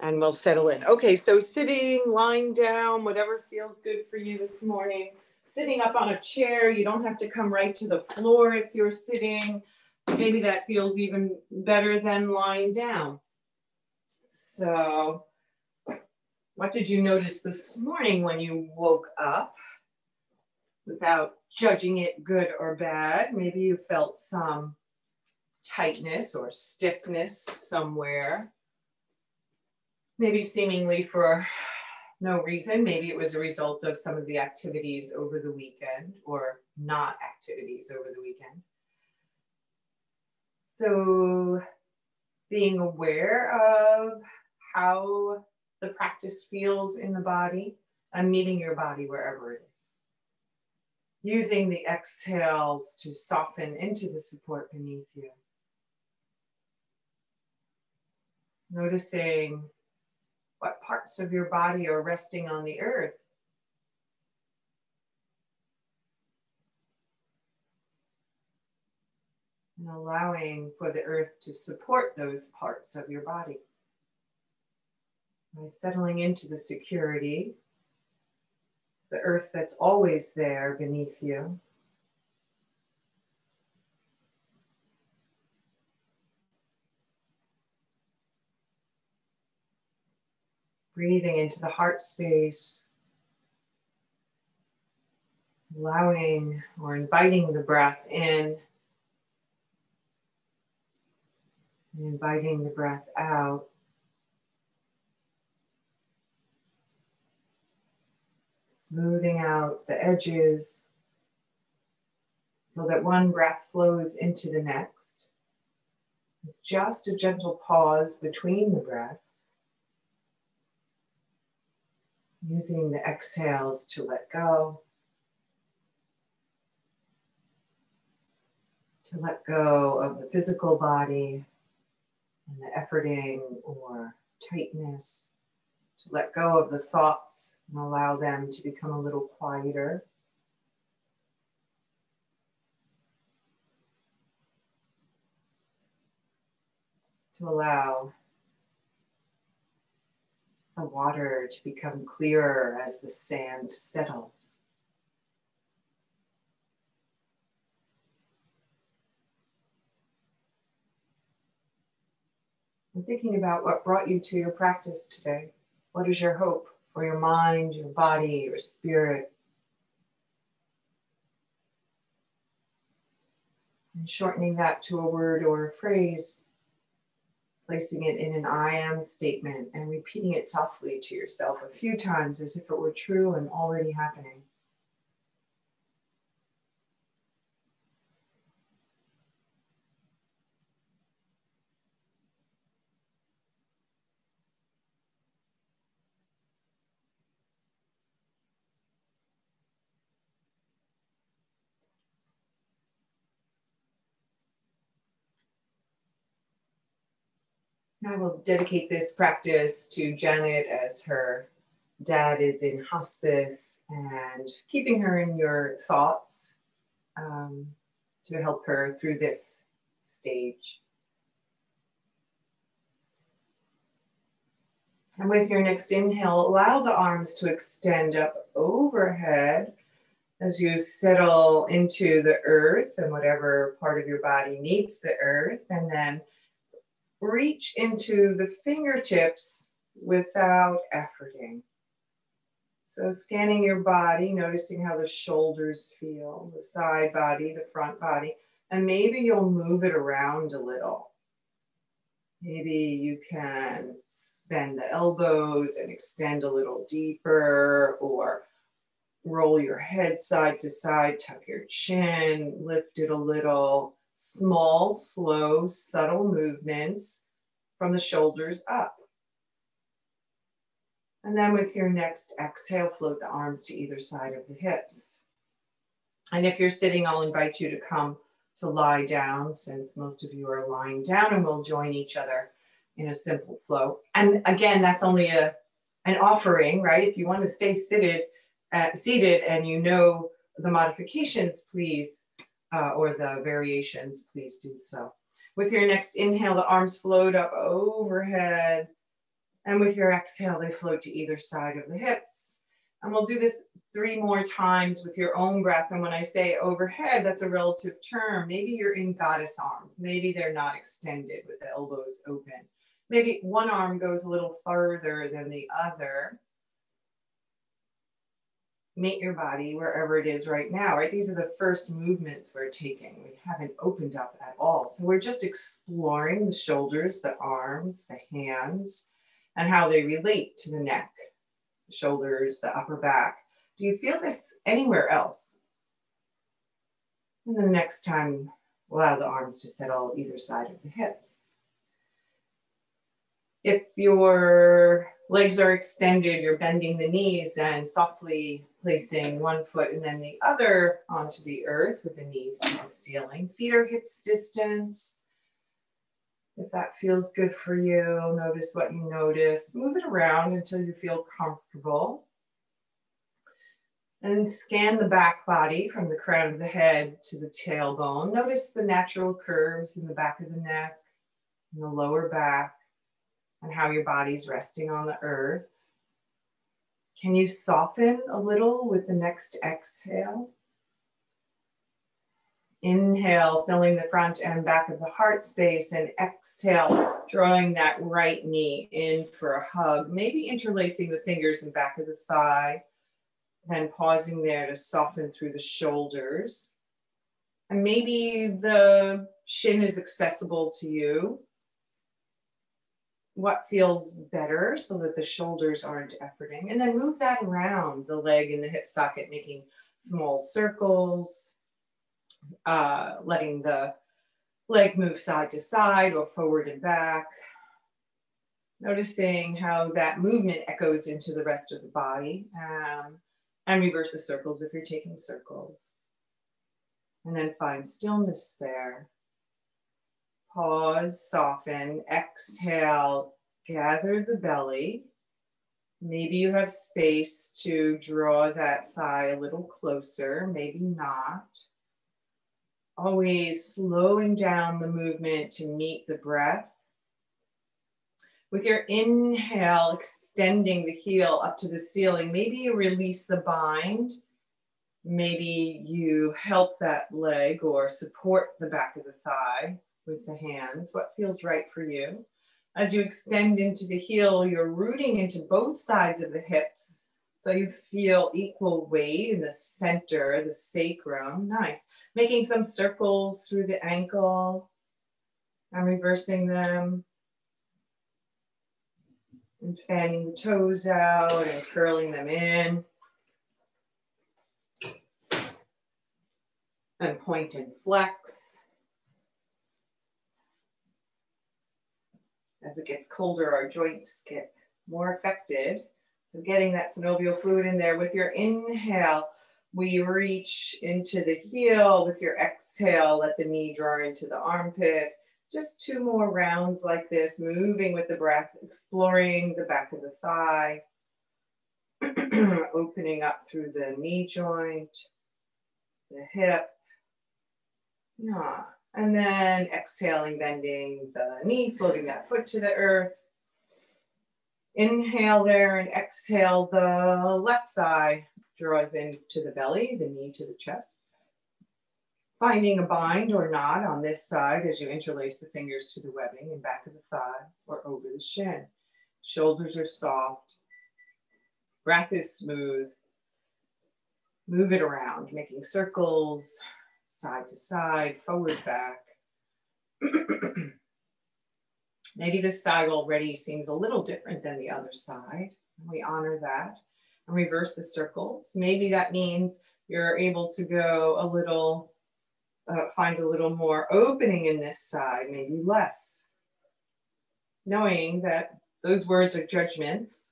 and we'll settle in. Okay, so sitting, lying down, whatever feels good for you this morning. Sitting up on a chair, you don't have to come right to the floor if you're sitting. Maybe that feels even better than lying down. So, what did you notice this morning when you woke up? Without judging it good or bad, maybe you felt some tightness or stiffness somewhere. Maybe seemingly for no reason. Maybe it was a result of some of the activities over the weekend or not activities over the weekend. So being aware of how the practice feels in the body and meeting your body wherever it is. Using the exhales to soften into the support beneath you. Noticing what parts of your body are resting on the earth. And allowing for the earth to support those parts of your body. By settling into the security, the earth that's always there beneath you. Breathing into the heart space, allowing or inviting the breath in, and inviting the breath out. Smoothing out the edges so that one breath flows into the next. With just a gentle pause between the breaths. Using the exhales to let go. To let go of the physical body and the efforting or tightness. To let go of the thoughts and allow them to become a little quieter. To allow the water to become clearer as the sand settles. I'm thinking about what brought you to your practice today. What is your hope for your mind, your body, your spirit? And shortening that to a word or a phrase, placing it in an I am statement and repeating it softly to yourself a few times as if it were true and already happening. I will dedicate this practice to Janet as her dad is in hospice and keeping her in your thoughts to help her through this stage. And with your next inhale, allow the arms to extend up overhead as you settle into the earth and whatever part of your body meets the earth, and then reach into the fingertips without efforting. So scanning your body, noticing how the shoulders feel, the side body, the front body, and maybe you'll move it around a little. Maybe you can bend the elbows and extend a little deeper, or roll your head side to side, tuck your chin, lift it a little. Small, slow, subtle movements from the shoulders up. And then with your next exhale, float the arms to either side of the hips. And if you're sitting, I'll invite you to come to lie down, since most of you are lying down, and we'll join each other in a simple flow. And again, that's only an offering, right? If you want to stay seated and you know the modifications, please, or the variations, please do so. With your next inhale, the arms float up overhead, And with your exhale, they float to either side of the hips. And we'll do this 3 more times with your own breath. And when I say overhead, that's a relative term. Maybe you're in goddess arms. Maybe they're not extended with the elbows open. Maybe one arm goes a little further than the other. Meet your body wherever it is right now, right? These are the first movements we're taking. We haven't opened up at all. So we're just exploring the shoulders, the arms, the hands, and how they relate to the neck, the shoulders, the upper back. Do you feel this anywhere else? And then the next time, allow the arms to settle either side of the hips. If your legs are extended, you're bending the knees and softly placing one foot and then the other onto the earth with the knees to the ceiling. Feet are hips distance. If that feels good for you, notice what you notice. Move it around until you feel comfortable. And scan the back body from the crown of the head to the tailbone. Notice the natural curves in the back of the neck and the lower back, and how your body's resting on the earth. Can you soften a little with the next exhale? Inhale, filling the front and back of the heart space, and exhale, drawing that right knee in for a hug, maybe interlacing the fingers in back of the thigh, then pausing there to soften through the shoulders. And maybe the shin is accessible to you. What feels better so that the shoulders aren't efforting. And then move that around the leg in the hip socket, making small circles, letting the leg move side to side or forward and back. Noticing how that movement echoes into the rest of the body, and reverse the circles if you're taking circles. And then find stillness there. Pause, soften, exhale, gather the belly. Maybe you have space to draw that thigh a little closer, maybe not. Always slowing down the movement to meet the breath. With your inhale, extending the heel up to the ceiling, maybe you release the bind. Maybe you help that leg or support the back of the thigh with the hands. What feels right for you? As you extend into the heel, you're rooting into both sides of the hips. So you feel equal weight in the center, the sacrum. Nice. Making some circles through the ankle and reversing them. And fanning the toes out and curling them in. And point and flex. As it gets colder, our joints get more affected. So getting that synovial fluid in there. With your inhale, we reach into the heel. With your exhale, let the knee draw into the armpit. Just 2 more rounds like this, moving with the breath, exploring the back of the thigh, opening up through the knee joint, the hip. Yeah. And then exhaling, bending the knee, floating that foot to the earth. Inhale there and exhale, the left thigh draws into the belly, the knee to the chest. Finding a bind or not on this side as you interlace the fingers to the webbing and back of the thigh or over the shin. Shoulders are soft. Breath is smooth. Move it around, making circles, side to side, forward, back. Maybe this side already seems a little different than the other side. We honor that and reverse the circles. Maybe that means you're able to go a little, find a little more opening in this side, maybe less. Knowing that those words are judgments.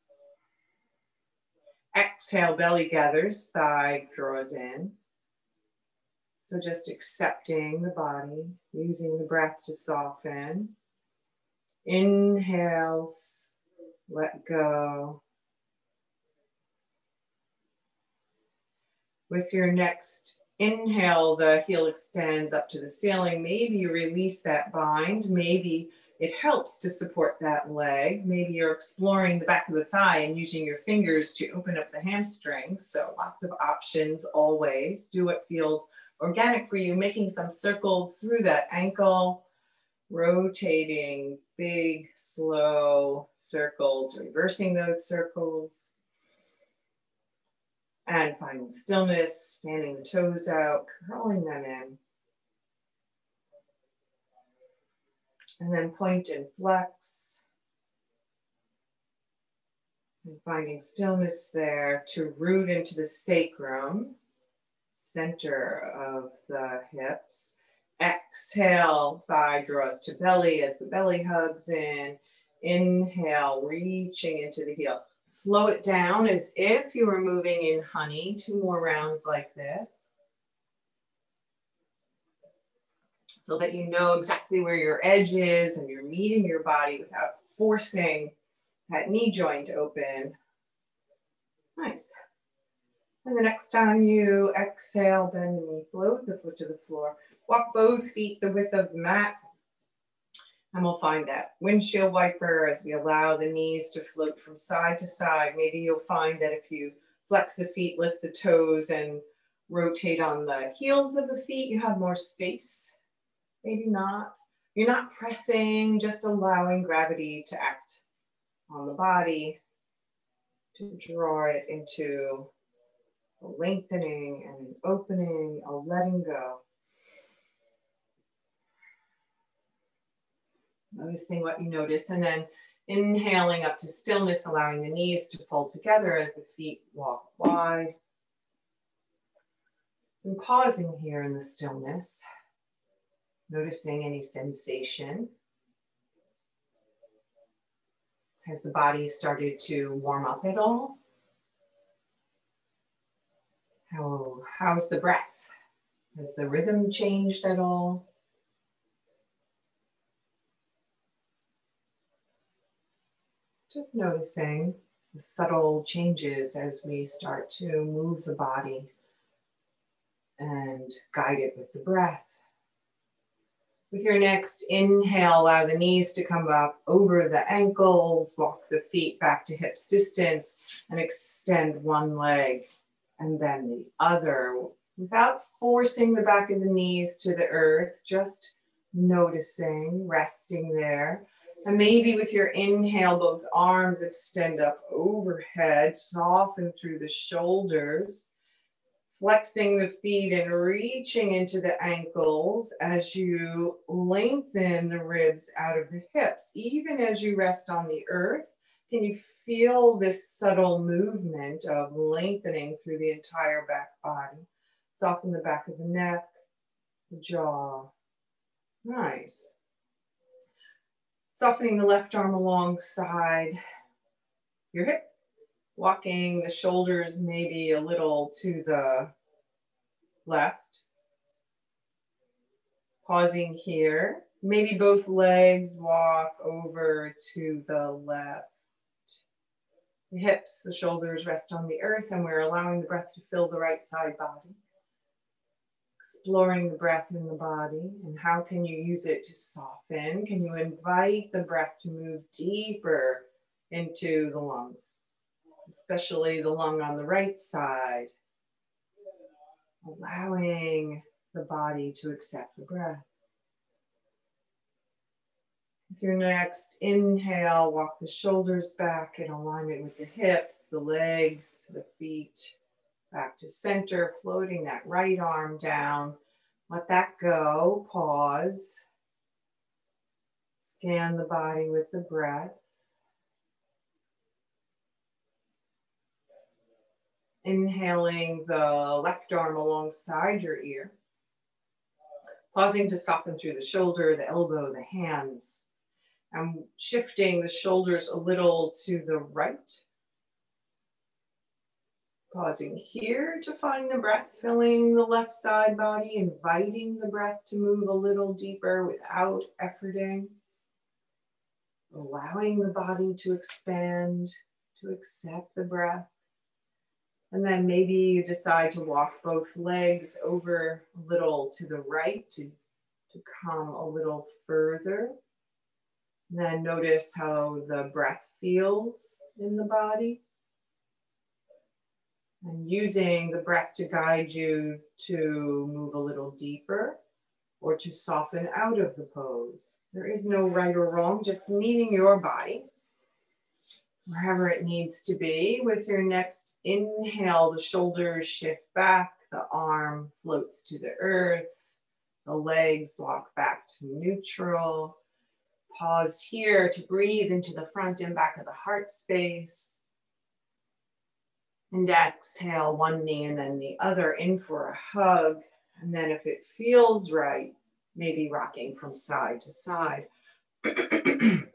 Exhale, belly gathers, thigh draws in. So just accepting the body, using the breath to soften. Inhales, let go. With your next inhale, the heel extends up to the ceiling. Maybe you release that bind. Maybe it helps to support that leg. Maybe you're exploring the back of the thigh and using your fingers to open up the hamstrings. So lots of options always. Do what feels organic for you, making some circles through that ankle, rotating big, slow circles, reversing those circles, and finding stillness, fanning the toes out, curling them in. And then point and flex. And finding stillness there to root into the sacrum, center of the hips. Exhale, thigh draws to belly as the belly hugs in. Inhale, reaching into the heel. Slow it down as if you were moving in honey. 2 more rounds like this. So that you know exactly where your edge is and you're meeting your body without forcing that knee joint open. Nice. And the next time you exhale, bend the knee, float the foot to the floor. Walk both feet the width of the mat. And we'll find that windshield wiper as we allow the knees to float from side to side. Maybe you'll find that if you flex the feet, lift the toes, and rotate on the heels of the feet, you have more space. Maybe not. You're not pressing, just allowing gravity to act on the body, to draw it into a lengthening and an opening, a letting go. Noticing what you notice, and then inhaling up to stillness, allowing the knees to fold together as the feet walk wide. And pausing here in the stillness, noticing any sensation. Has the body started to warm up at all? How's the breath? Has the rhythm changed at all? Just noticing the subtle changes as we start to move the body and guide it with the breath. With your next inhale, allow the knees to come up over the ankles, walk the feet back to hips distance, and extend one leg and then the other without forcing the back of the knees to the earth, just noticing, resting there. And maybe with your inhale, both arms extend up overhead, soften through the shoulders, flexing the feet and reaching into the ankles as you lengthen the ribs out of the hips. Even as you rest on the earth, can you feel this subtle movement of lengthening through the entire back body? Soften the back of the neck, the jaw. Nice. Softening the left arm alongside your hip. Walking the shoulders maybe a little to the left. Pausing here. Maybe both legs walk over to the left. The hips, the shoulders rest on the earth, and we're allowing the breath to fill the right side body. Exploring the breath in the body and how can you use it to soften? Can you invite the breath to move deeper into the lungs? Especially the lung on the right side, allowing the body to accept the breath. With your next inhale, walk the shoulders back in alignment with the hips, the legs, the feet, back to center, floating that right arm down. Let that go, pause. Scan the body with the breath. Inhaling the left arm alongside your ear. Pausing to soften through the shoulder, the elbow, the hands. And shifting the shoulders a little to the right. Pausing here to find the breath, filling the left side body, inviting the breath to move a little deeper without efforting. Allowing the body to expand, to accept the breath. And then maybe you decide to walk both legs over a little to the right to come a little further. Then notice how the breath feels in the body. And using the breath to guide you to move a little deeper or to soften out of the pose. There is no right or wrong, just meeting your body wherever it needs to be. With your next inhale, the shoulders shift back, the arm floats to the earth, the legs walk back to neutral. Pause here to breathe into the front and back of the heart space. And exhale one knee and then the other in for a hug. And then if it feels right, maybe rocking from side to side. And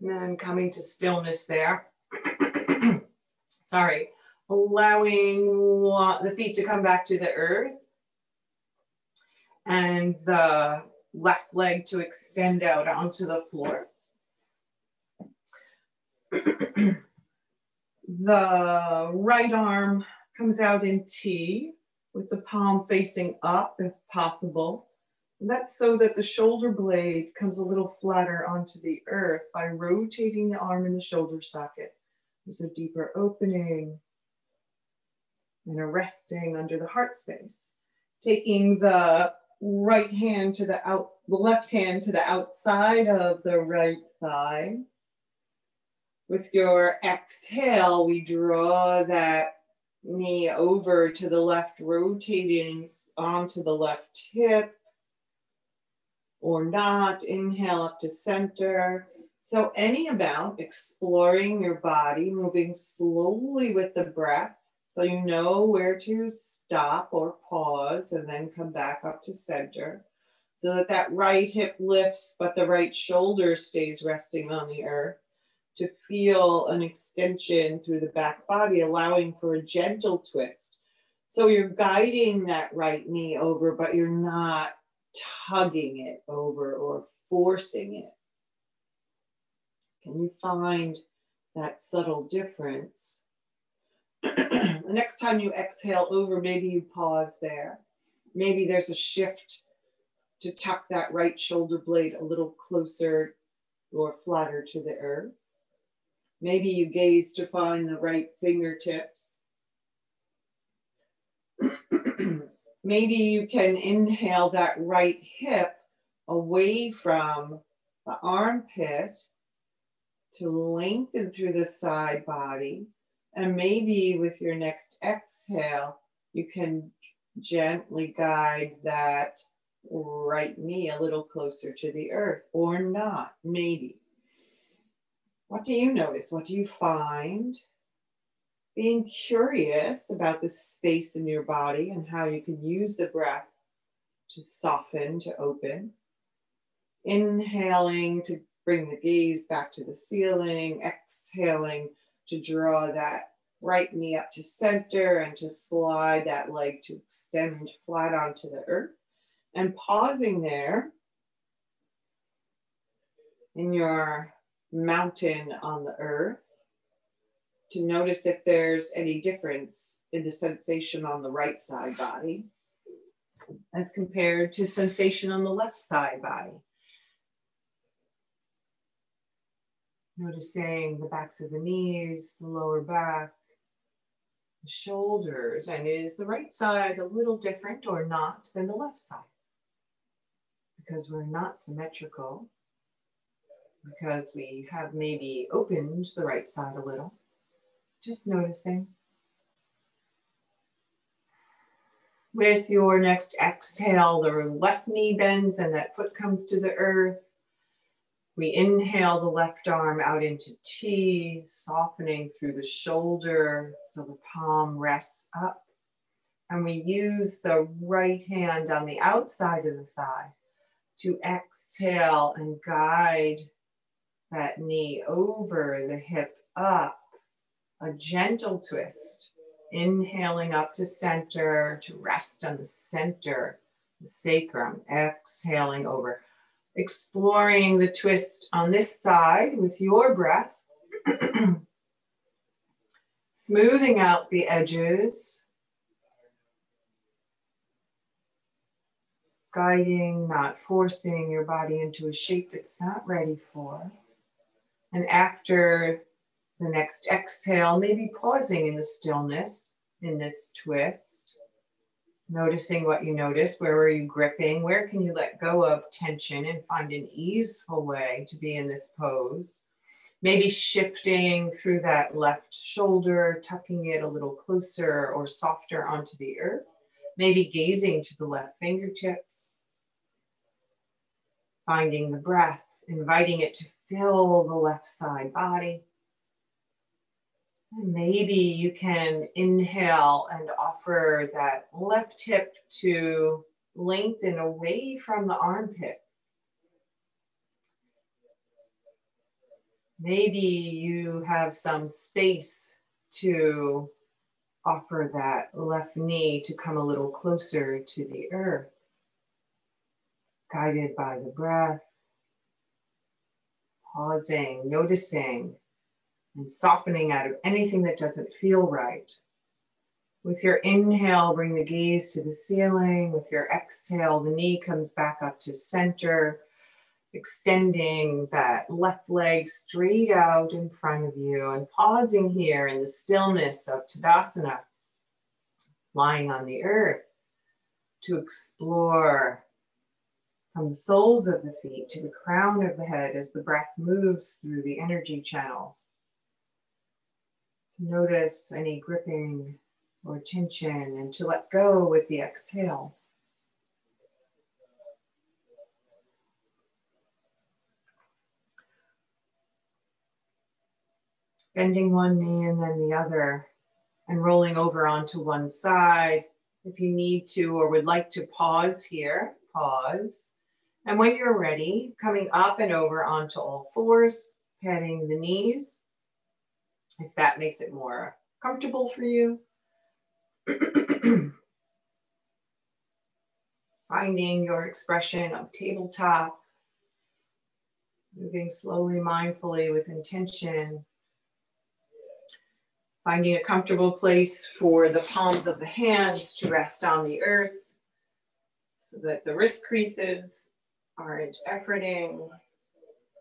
then coming to stillness there. Sorry. Allowing the feet to come back to the earth. And the left leg to extend out onto the floor. The right arm comes out in T with the palm facing up if possible. And that's so that the shoulder blade comes a little flatter onto the earth by rotating the arm in the shoulder socket. There's a deeper opening and a resting under the heart space. Taking the right hand to the left hand to the outside of the right thigh. With your exhale, we draw that knee over to the left, rotating onto the left hip or not. Inhale up to center. So any amount, exploring your body, moving slowly with the breath. So you know where to stop or pause and then come back up to center so that that right hip lifts, but the right shoulder stays resting on the earth. To feel an extension through the back body, allowing for a gentle twist. So you're guiding that right knee over, but you're not tugging it over or forcing it. Can you find that subtle difference? The next time you exhale over, maybe you pause there. Maybe there's a shift to tuck that right shoulder blade a little closer or flatter to the earth. Maybe you gaze to find the right fingertips. Maybe you can inhale that right hip away from the armpit to lengthen through the side body. And maybe with your next exhale, you can gently guide that right knee a little closer to the earth or not, maybe. What do you notice? What do you find? Being curious about the space in your body and how you can use the breath to soften, to open. Inhaling to bring the gaze back to the ceiling. Exhaling to draw that right knee up to center and to slide that leg to extend flat onto the earth. And pausing there in your mountain on the earth to notice if there's any difference in the sensation on the right side body as compared to sensation on the left side body. Noticing the backs of the knees, the lower back, the shoulders, and is the right side a little different or not than the left side? Because we're not symmetrical. Because we have maybe opened the right side a little. Just noticing. With your next exhale, the left knee bends and that foot comes to the earth. We inhale the left arm out into T, softening through the shoulder so the palm rests up. And we use the right hand on the outside of the thigh to exhale and guide that knee over the hip up, a gentle twist, inhaling up to center to rest on the center, the sacrum, exhaling over, exploring the twist on this side with your breath, smoothing out the edges, guiding, not forcing your body into a shape it's not ready for. And after the next exhale, maybe pausing in the stillness in this twist, noticing what you notice. Where were you gripping? Where can you let go of tension and find an easeful way to be in this pose? Maybe shifting through that left shoulder, tucking it a little closer or softer onto the earth. Maybe gazing to the left fingertips. Finding the breath, inviting it to fill the left side body. And maybe you can inhale and offer that left hip to lengthen away from the armpit. Maybe you have some space to offer that left knee to come a little closer to the earth, guided by the breath, pausing, noticing, and softening out of anything that doesn't feel right. With your inhale, bring the gaze to the ceiling. With your exhale, the knee comes back up to center, extending that left leg straight out in front of you and pausing here in the stillness of Tadasana, lying on the earth to explore from the soles of the feet to the crown of the head as the breath moves through the energy channels. To notice any gripping or tension and to let go with the exhales. Bending one knee and then the other and rolling over onto one side. If you need to or would like to pause here, pause. And when you're ready, coming up and over onto all fours, patting the knees, if that makes it more comfortable for you. Finding your expression of tabletop, moving slowly, mindfully with intention. Finding a comfortable place for the palms of the hands to rest on the earth so that the wrist creases aren't efforting,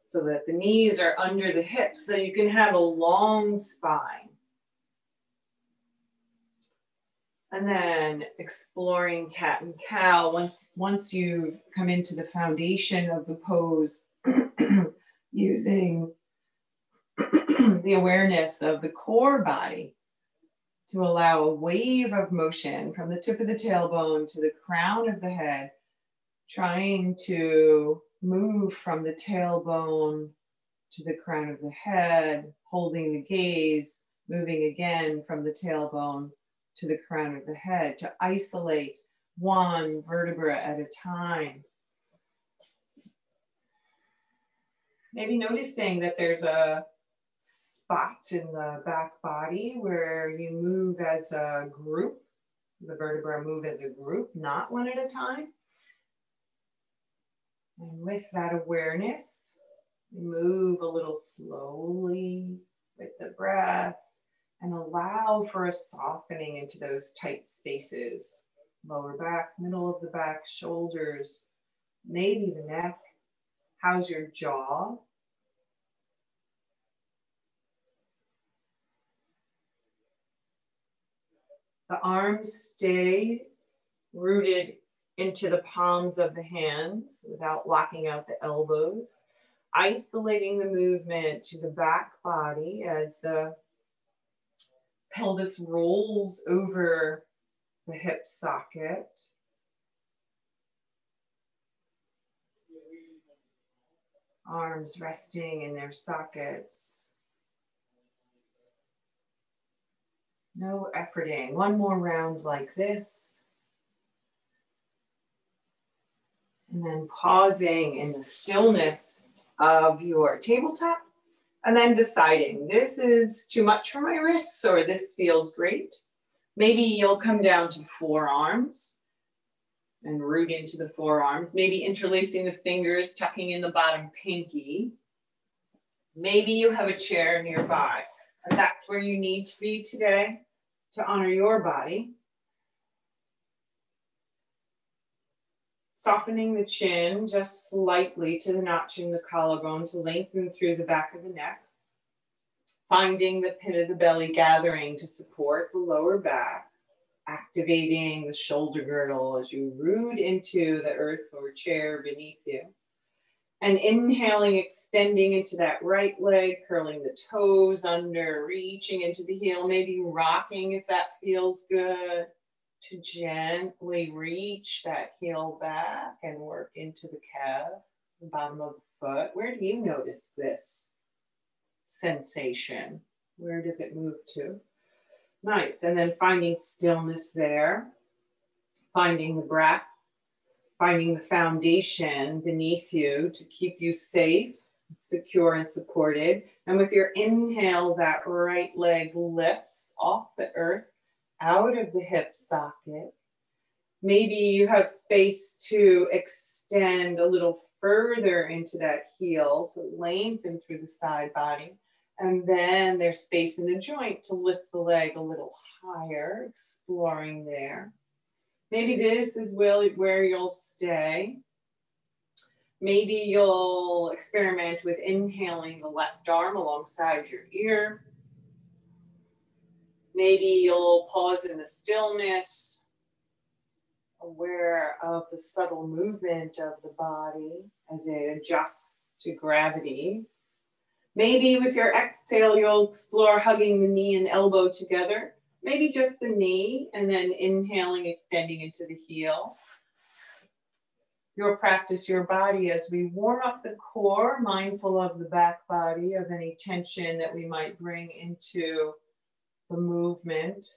so that the knees are under the hips so you can have a long spine. And then exploring cat and cow. Once you come into the foundation of the pose, using the awareness of the core body to allow a wave of motion from the tip of the tailbone to the crown of the head, trying to move from the tailbone to the crown of the head, holding the gaze, moving again from the tailbone to the crown of the head, to isolate one vertebra at a time. Maybe noticing that there's a spot in the back body where you move as a group. The vertebrae move as a group, not one at a time. And with that awareness, move a little slowly with the breath and allow for a softening into those tight spaces. Lower back, middle of the back, shoulders, maybe the neck. How's your jaw? The arms stay rooted into the palms of the hands without locking out the elbows. Isolating the movement to the back body as the pelvis rolls over the hip socket. Arms resting in their sockets. No efforting. One more round like this. And then pausing in the stillness of your tabletop. And then deciding, this is too much for my wrists or this feels great. Maybe you'll come down to forearms and root into the forearms. Maybe interlacing the fingers, tucking in the bottom pinky. Maybe you have a chair nearby. And that's where you need to be today to honor your body. Softening the chin just slightly to the notch in the collarbone to lengthen through the back of the neck. Finding the pit of the belly gathering to support the lower back. Activating the shoulder girdle as you root into the earth or chair beneath you. And inhaling, extending into that right leg, curling the toes under, reaching into the heel, maybe rocking if that feels good, to gently reach that heel back and work into the calf, the bottom of the foot. Where do you notice this sensation? Where does it move to? Nice. And then finding stillness there, finding the breath, finding the foundation beneath you to keep you safe, secure, and supported. And with your inhale, that right leg lifts off the earth, out of the hip socket. Maybe you have space to extend a little further into that heel to lengthen through the side body. And then there's space in the joint to lift the leg a little higher, exploring there. Maybe this is where you'll stay. Maybe you'll experiment with inhaling the left arm alongside your ear. Maybe you'll pause in the stillness, aware of the subtle movement of the body as it adjusts to gravity. Maybe with your exhale, you'll explore hugging the knee and elbow together. Maybe just the knee, and then inhaling, extending into the heel. You'll practice your body as we warm up the core, mindful of the back body, of any tension that we might bring into the movement.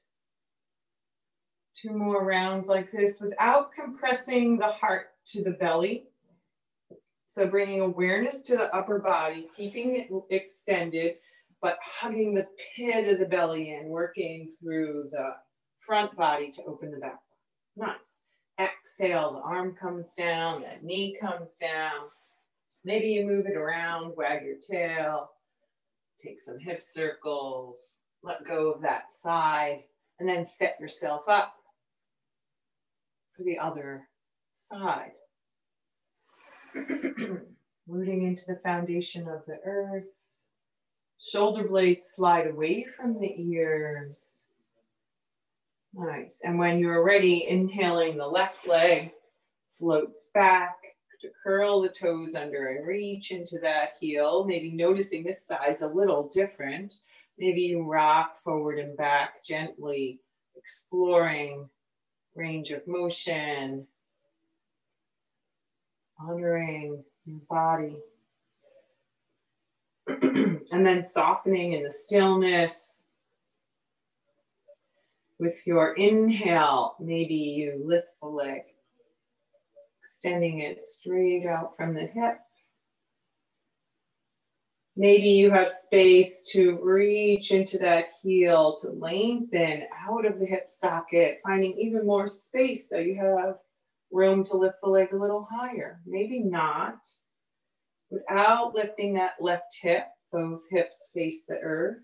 2 more rounds like this without compressing the heart to the belly. So bringing awareness to the upper body, keeping it extended, but hugging the pit of the belly in, working through the front body to open the back. Nice. Exhale, the arm comes down, the knee comes down. Maybe you move it around, wag your tail, take some hip circles, let go of that side, and then set yourself up for the other side. Rooting into the foundation of the earth. Shoulder blades slide away from the ears. Nice. And when you're ready, inhaling, the left leg floats back to curl the toes under and reach into that heel. Maybe noticing this side's a little different. Maybe you rock forward and back gently, exploring range of motion, honoring your body. And then softening in the stillness. With your inhale, maybe you lift the leg, extending it straight out from the hip. Maybe you have space to reach into that heel, to lengthen out of the hip socket, finding even more space so you have room to lift the leg a little higher. Maybe not. Without lifting that left hip, both hips face the earth.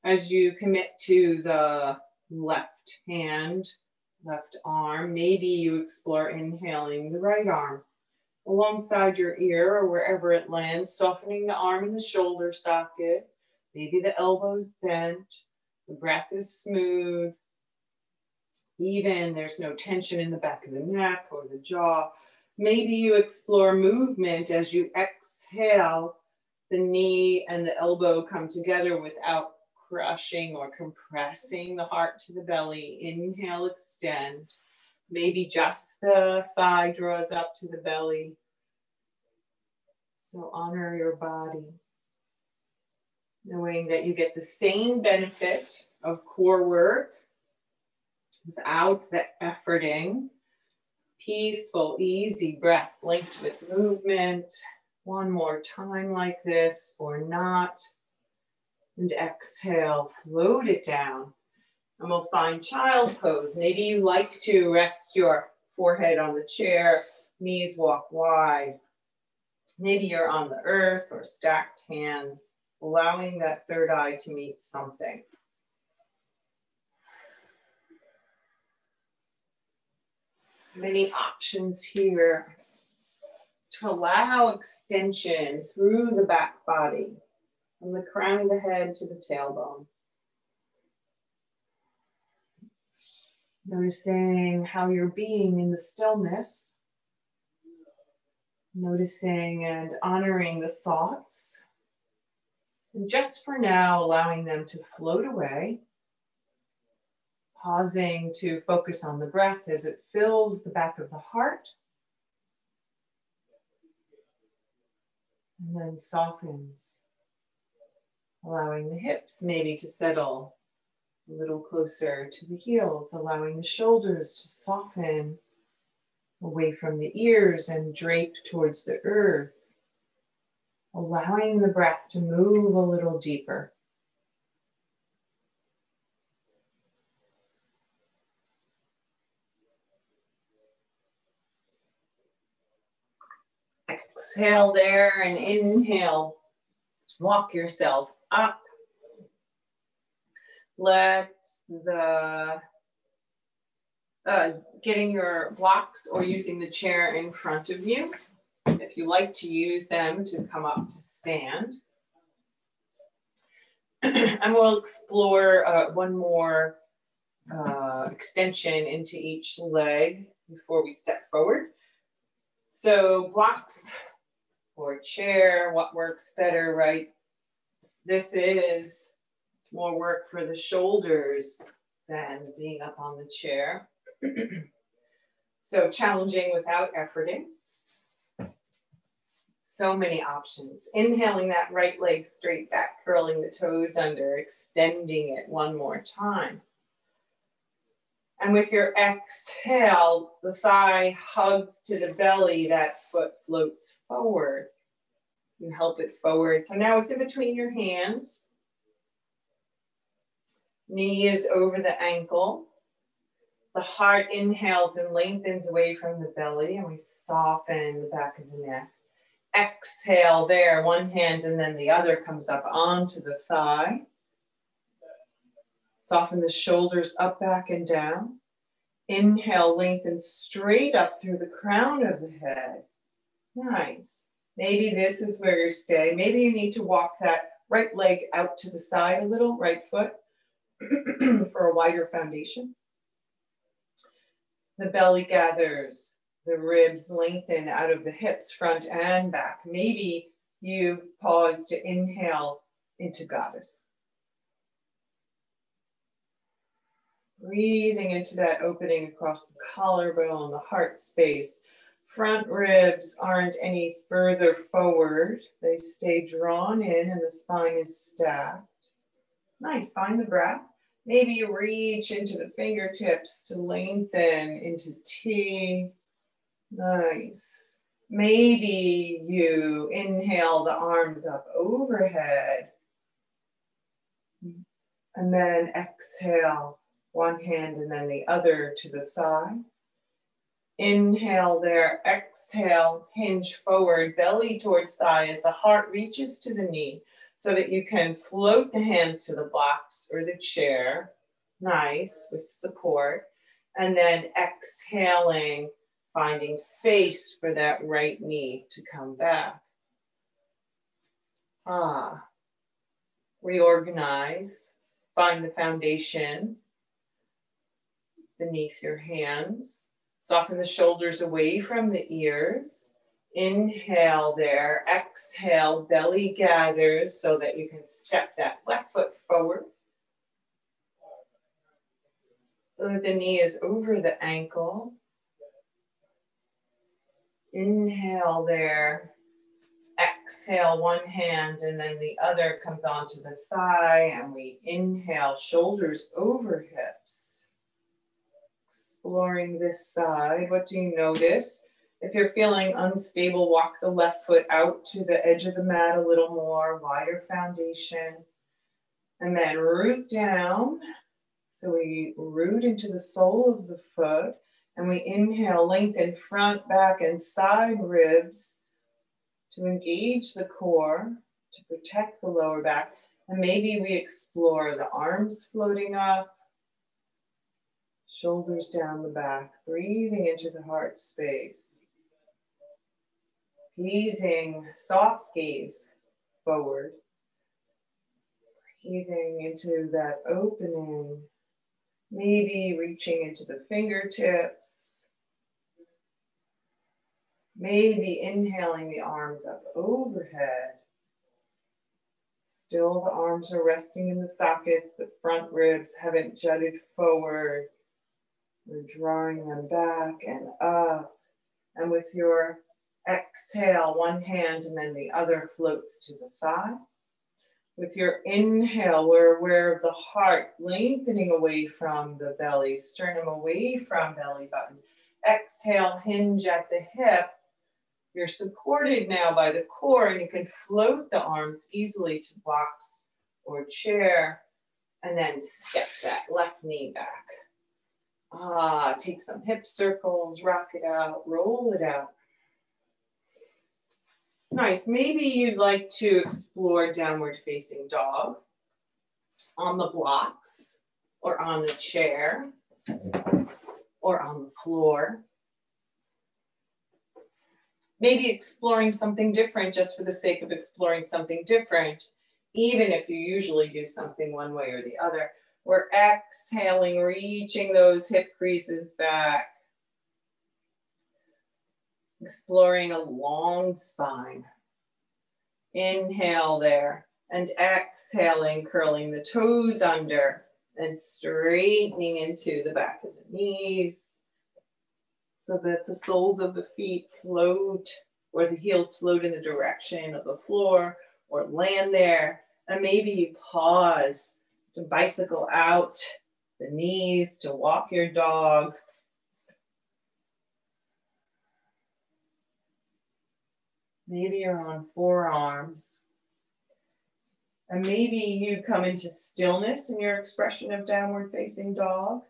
As you commit to the left hand, left arm, maybe you explore inhaling the right arm alongside your ear or wherever it lands, softening the arm in the shoulder socket. Maybe the elbows bent, the breath is smooth, even there's no tension in the back of the neck or the jaw. Maybe you explore movement as you exhale, the knee and the elbow come together without crushing or compressing the heart to the belly. Inhale, extend. Maybe just the thigh draws up to the belly. So honor your body, knowing that you get the same benefit of core work without the efforting. Peaceful, easy breath linked with movement. One more time like this or not. And exhale, float it down. And we'll find child pose. Maybe you like to rest your forehead on the chair, knees walk wide. Maybe you're on the earth or stacked hands, allowing that third eye to meet something. Many options here to allow extension through the back body, from the crown of the head to the tailbone. Noticing how you're being in the stillness. Noticing and honoring the thoughts. And just for now, allowing them to float away. Pausing to focus on the breath as it fills the back of the heart. And then softens. Allowing the hips maybe to settle a little closer to the heels. Allowing the shoulders to soften away from the ears and drape towards the earth. Allowing the breath to move a little deeper. Exhale there and inhale. Walk yourself up. Let the, getting your blocks or using the chair in front of you. If you like to use them to come up to stand. And we'll explore one more extension into each leg before we step forward. So blocks or chair, what works better, right? This is more work for the shoulders than being up on the chair. So challenging without efforting. So many options. Inhaling that right leg straight back, curling the toes under, extending it one more time. And with your exhale, the thigh hugs to the belly, that foot floats forward. You help it forward. So now it's in between your hands. Knee is over the ankle. The heart inhales and lengthens away from the belly, and we soften the back of the neck. Exhale there, one hand and then the other comes up onto the thigh. Soften the shoulders up, back, and down. Inhale, lengthen straight up through the crown of the head. Nice. Maybe this is where you stay. Maybe you need to walk that right leg out to the side a little, right foot, for a wider foundation. The belly gathers. The ribs lengthen out of the hips, front and back. Maybe you pause to inhale into goddess. Breathing into that opening across the collarbone, the heart space. Front ribs aren't any further forward. They stay drawn in and the spine is stacked. Nice, find the breath. Maybe you reach into the fingertips to lengthen into T. Nice. Maybe you inhale the arms up overhead. And then exhale, one hand and then the other to the thigh. Inhale there, exhale, hinge forward, belly towards thigh as the heart reaches to the knee so that you can float the hands to the blocks or the chair. Nice, with support. And then exhaling, finding space for that right knee to come back. Reorganize, find the foundation beneath your hands. Soften the shoulders away from the ears. Inhale there, exhale, belly gathers so that you can step that left foot forward. So that the knee is over the ankle. Inhale there, exhale one hand and then the other comes onto the thigh and we inhale, shoulders over hips. Exploring this side, what do you notice? If you're feeling unstable, walk the left foot out to the edge of the mat a little more, wider foundation. And then root down. So we root into the sole of the foot and we inhale, lengthen front, back, and side ribs to engage the core, to protect the lower back. And maybe we explore the arms floating up, Shoulders down the back, breathing into the heart space. Gazing, soft gaze forward. Breathing into that opening. Maybe reaching into the fingertips. Maybe inhaling the arms up overhead. Still the arms are resting in the sockets. The front ribs haven't jutted forward. We're drawing them back and up. And with your exhale, one hand and then the other floats to the thigh. With your inhale, we're aware of the heart lengthening away from the belly, sternum away from belly button. Exhale, hinge at the hip. You're supported now by the core and you can float the arms easily to box or chair and then step that left knee back. Take some hip circles, rock it out, roll it out. Nice. Maybe you'd like to explore downward facing dog on the blocks or on the chair or on the floor. Maybe exploring something different just for the sake of exploring something different, even if you usually do something one way or the other. We're exhaling, reaching those hip creases back. Exploring a long spine. Inhale there and exhaling, curling the toes under and straightening into the back of the knees so that the soles of the feet float or the heels float in the direction of the floor or land there. And maybe you pause to bicycle out the knees, to walk your dog. Maybe you're on forearms. And maybe you come into stillness in your expression of downward facing dog,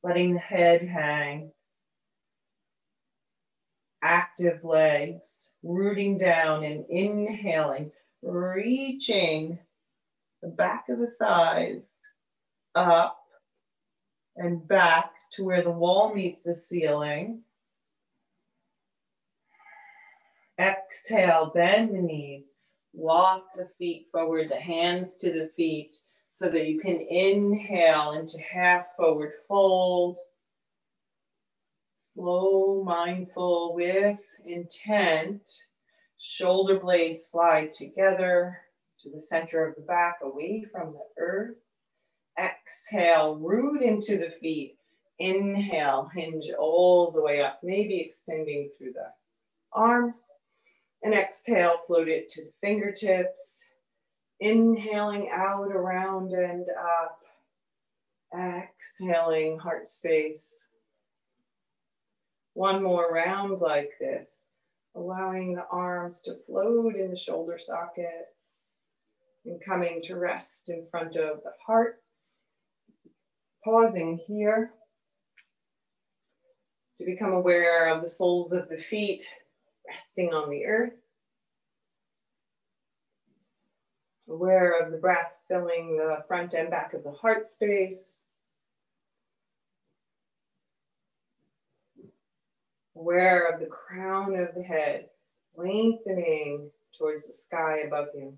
letting the head hang. Active legs, rooting down and inhaling, reaching the back of the thighs up and back to where the wall meets the ceiling. Exhale, bend the knees, walk the feet forward, the hands to the feet, so that you can inhale into half forward fold. Slow, mindful, with intent. Shoulder blades slide together to the center of the back, away from the earth. Exhale, root into the feet. Inhale, hinge all the way up, maybe extending through the arms. And exhale, float it to the fingertips. Inhaling out, around, and up. Exhaling, heart space. One more round like this, allowing the arms to float in the shoulder sockets and coming to rest in front of the heart. Pausing here to become aware of the soles of the feet resting on the earth. Aware of the breath filling the front and back of the heart space. Aware of the crown of the head lengthening towards the sky above you.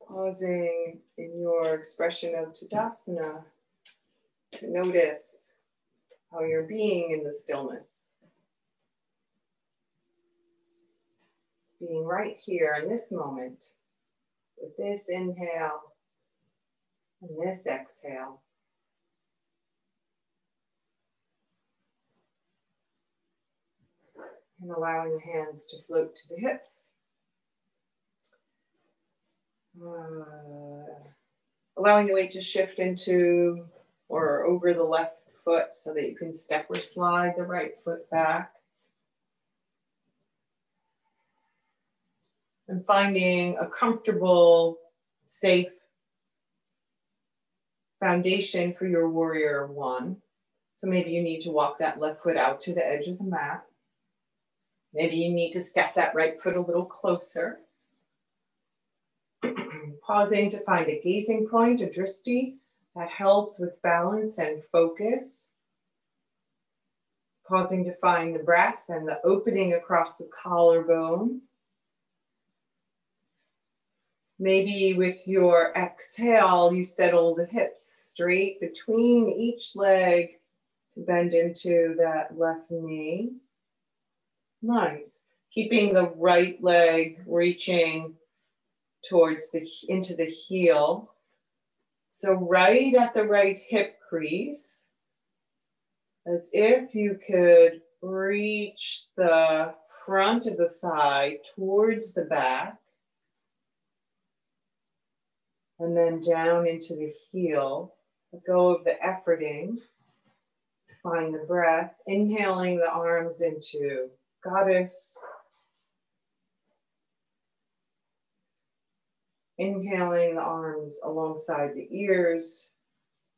Pausing in your expression of Tadasana to notice how you're being in the stillness. Being right here in this moment with this inhale and this exhale. And allowing the hands to float to the hips. Allowing the weight to shift into or over the left foot so that you can step or slide the right foot back. And finding a comfortable, safe foundation for your warrior one. So maybe you need to walk that left foot out to the edge of the mat. Maybe you need to step that right foot a little closer. Pausing to find a gazing point, a drishti, that helps with balance and focus. Pausing to find the breath and the opening across the collarbone. Maybe with your exhale, you settle the hips straight between each leg to bend into that left knee. Nice. Keeping the right leg reaching towards into the heel. So right at the right hip crease, as if you could reach the front of the thigh towards the back. And then down into the heel. Let go of the efforting. Find the breath. Inhaling the arms into goddess. Inhaling the arms alongside the ears.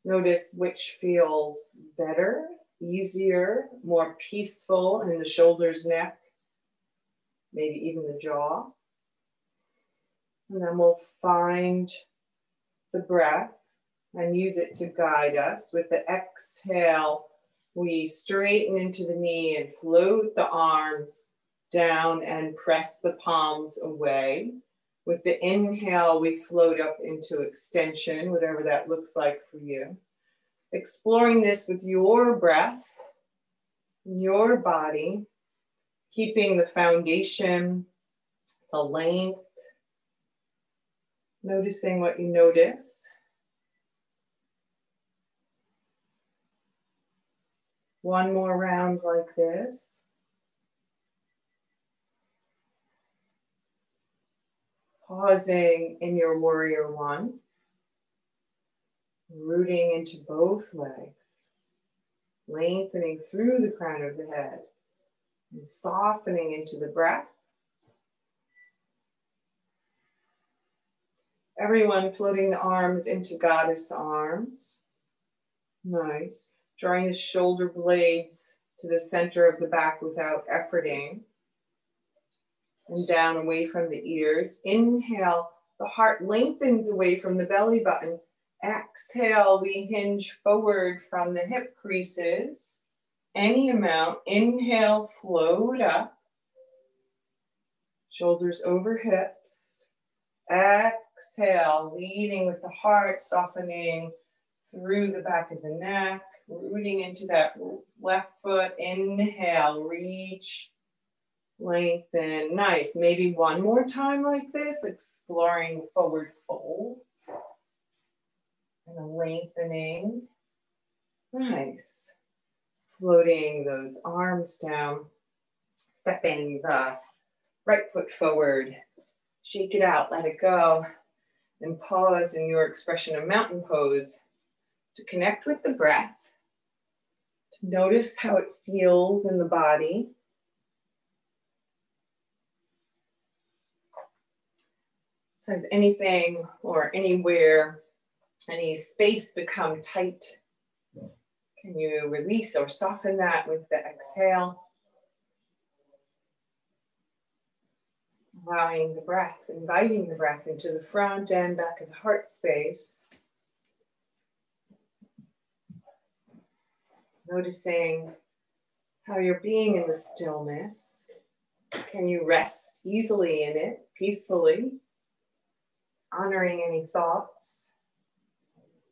Notice which feels better, easier, more peaceful in the shoulders, neck, maybe even the jaw. And then we'll find the breath and use it to guide us. With the exhale, we straighten into the knee and float the arms down and press the palms away. With the inhale, we float up into extension, whatever that looks like for you. Exploring this with your breath, your body, keeping the foundation, the length, noticing what you notice. One more round like this. Pausing in your warrior one. Rooting into both legs. Lengthening through the crown of the head. And softening into the breath. Everyone floating the arms into goddess arms. Nice. Drawing the shoulder blades to the center of the back without efforting. And down away from the ears. Inhale, the heart lengthens away from the belly button. Exhale, we hinge forward from the hip creases. Any amount. Inhale, float up. Shoulders over hips. Exhale, leading with the heart, softening through the back of the neck, rooting into that left foot. Inhale, reach, lengthen. Nice. Maybe one more time like this, exploring forward fold. And a lengthening. Nice. Floating those arms down, stepping the right foot forward. Shake it out, let it go, and pause in your expression of mountain pose to connect with the breath, to notice how it feels in the body. Has anything or anywhere, any space become tight? Can you release or soften that with the exhale? Allowing the breath, inviting the breath into the front and back of the heart space. Noticing how you're being in the stillness. Can you rest easily in it, peacefully? Honoring any thoughts.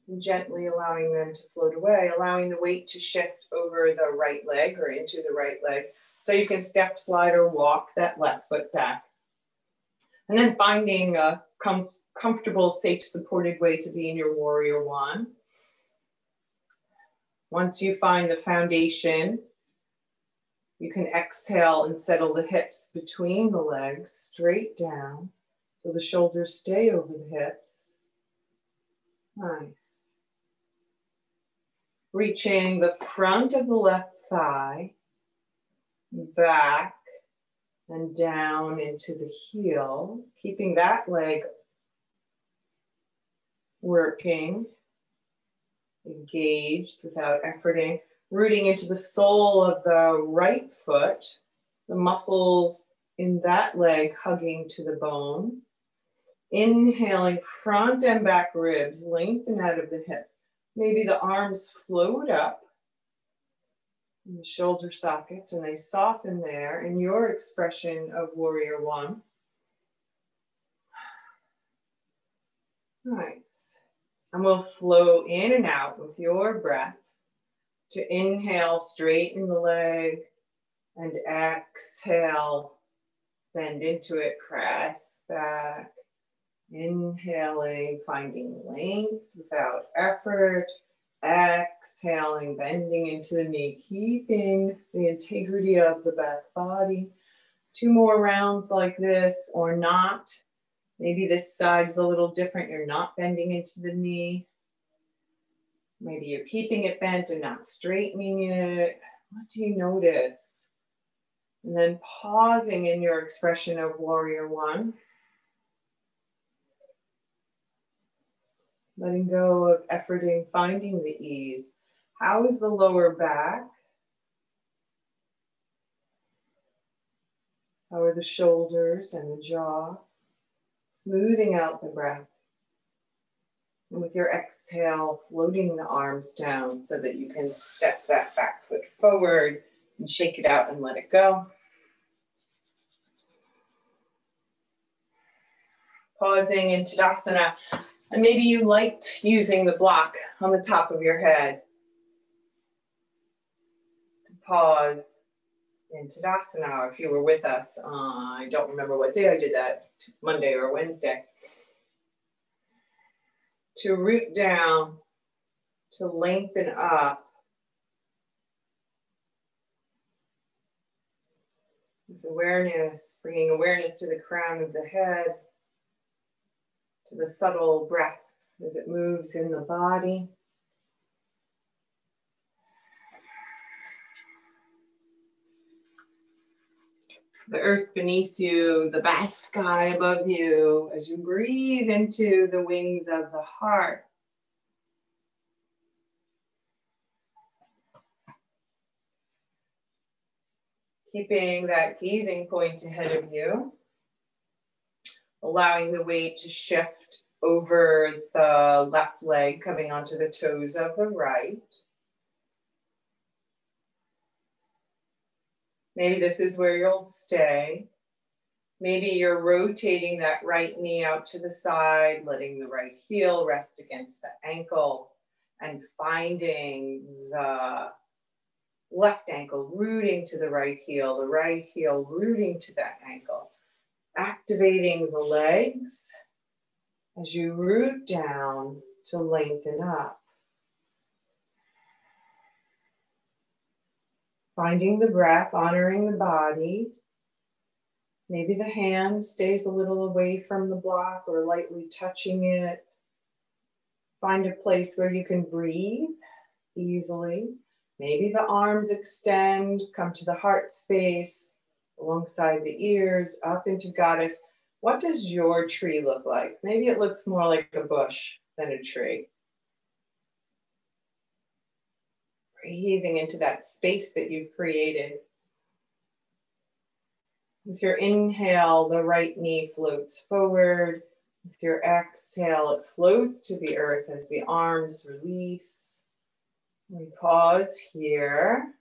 And gently allowing them to float away, allowing the weight to shift over the right leg or into the right leg. So you can step, slide, or walk that left foot back. And then finding a comfortable, safe, supported way to be in your warrior one. Once you find the foundation, you can exhale and settle the hips between the legs straight down so the shoulders stay over the hips. Nice. Reaching the front of the left thigh back and down into the heel, keeping that leg working, engaged without efforting, rooting into the sole of the right foot, the muscles in that leg hugging to the bone. Inhaling, front and back ribs lengthen out of the hips. Maybe the arms float up in the shoulder sockets and they soften there in your expression of warrior one. Nice. And we'll flow in and out with your breath to inhale, straighten the leg, and exhale, bend into it, press back. Inhaling, finding length without effort. Exhaling, bending into the knee, keeping the integrity of the back body. 2 more rounds like this or not. Maybe this side's a little different. You're not bending into the knee. Maybe you're keeping it bent and not straightening it. What do you notice? And then pausing in your expression of warrior one. Letting go of efforting, finding the ease. How is the lower back? How are the shoulders and the jaw? Smoothing out the breath. And with your exhale, floating the arms down so that you can step that back foot forward and shake it out and let it go. Pausing in Tadasana. And maybe you liked using the block on the top of your head. To pause in Tadasana, or if you were with us, I don't remember what day I did that, Monday or Wednesday. To root down, to lengthen up. With awareness, bringing awareness to the crown of the head. To the subtle breath as it moves in the body. The earth beneath you, the vast sky above you, as you breathe into the wings of the heart. Keeping that gazing point ahead of you. Allowing the weight to shift over the left leg, coming onto the toes of the right. Maybe this is where you'll stay. Maybe you're rotating that right knee out to the side, letting the right heel rest against the ankle, and finding the left ankle rooting to the right heel rooting to that ankle. Activating the legs as you root down to lengthen up. Finding the breath, honoring the body. Maybe the hand stays a little away from the block or lightly touching it. Find a place where you can breathe easily. Maybe the arms extend, come to the heart space. Alongside the ears, up into goddess. What does your tree look like? Maybe it looks more like a bush than a tree. Breathing into that space that you've created. With your inhale, the right knee floats forward. With your exhale, it floats to the earth as the arms release. We pause here.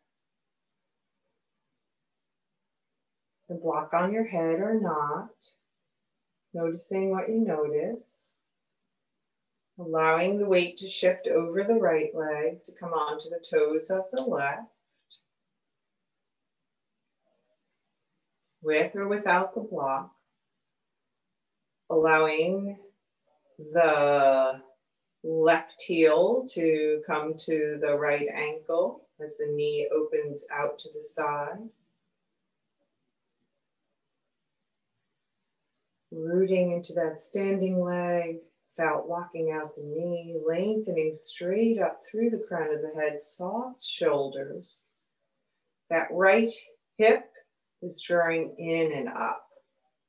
The block on your head or not, noticing what you notice, allowing the weight to shift over the right leg to come onto the toes of the left, with or without the block, allowing the left heel to come to the right ankle as the knee opens out to the side. Rooting into that standing leg without locking out the knee, lengthening straight up through the crown of the head, soft shoulders. That right hip is drawing in and up.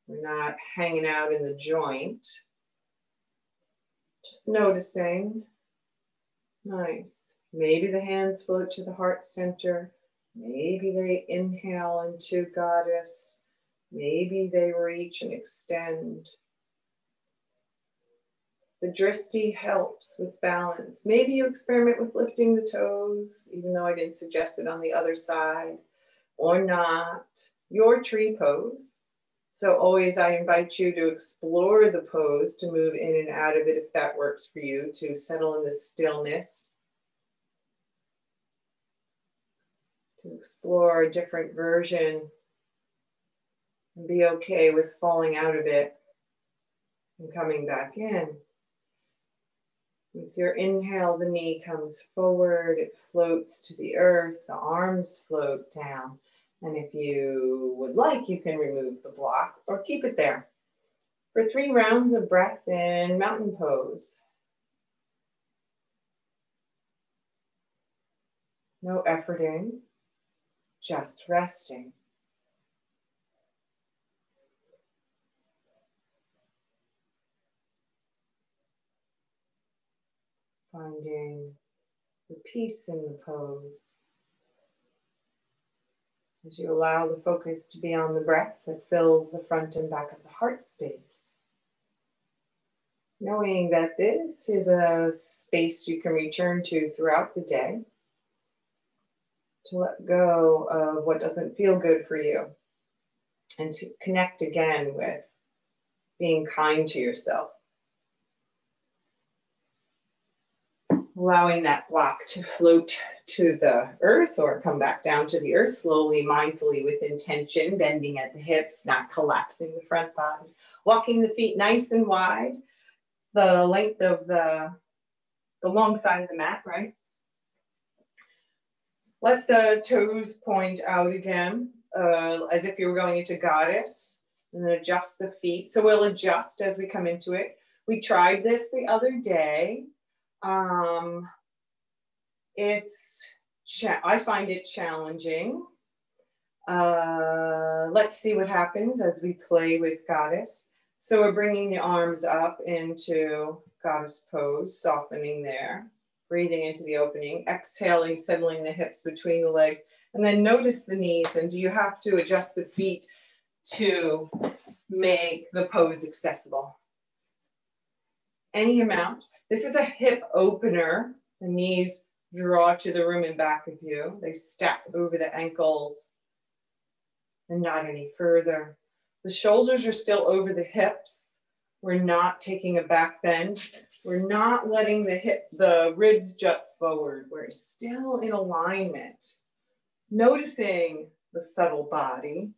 We're not hanging out in the joint. Just noticing. Nice. Maybe the hands float to the heart center. Maybe they inhale into goddess. Maybe they reach and extend. The drishti helps with balance. Maybe you experiment with lifting the toes, even though I didn't suggest it on the other side, or not. Your tree pose. So always I invite you to explore the pose, to move in and out of it if that works for you, to settle in the stillness, to explore a different version and be okay with falling out of it and coming back in. With your inhale, the knee comes forward, it floats to the earth, the arms float down. And if you would like, you can remove the block or keep it there. For 3 rounds of breath in mountain pose. No efforting, just resting. Finding the peace in the pose. As you allow the focus to be on the breath that fills the front and back of the heart space. Knowing that this is a space you can return to throughout the day, to let go of what doesn't feel good for you, and to connect again with being kind to yourself. Allowing that block to float to the earth or come back down to the earth slowly, mindfully, with intention, bending at the hips, not collapsing the front body. Walking the feet nice and wide, the length of the long side of the mat, right? Let the toes point out again, as if you were going into goddess, and then adjust the feet. So we'll adjust as we come into it. We tried this the other day. I find it challenging. Let's see what happens as we play with goddess. So we're bringing the arms up into goddess pose, softening there, breathing into the opening, exhaling, settling the hips between the legs, and then notice the knees. And do you have to adjust the feet to make the pose accessible? Any amount. This is a hip opener. The knees draw to the room and back of you. They stack over the ankles and not any further. The shoulders are still over the hips. We're not taking a back bend. We're not letting the ribs jut forward. We're still in alignment. Noticing the subtle body.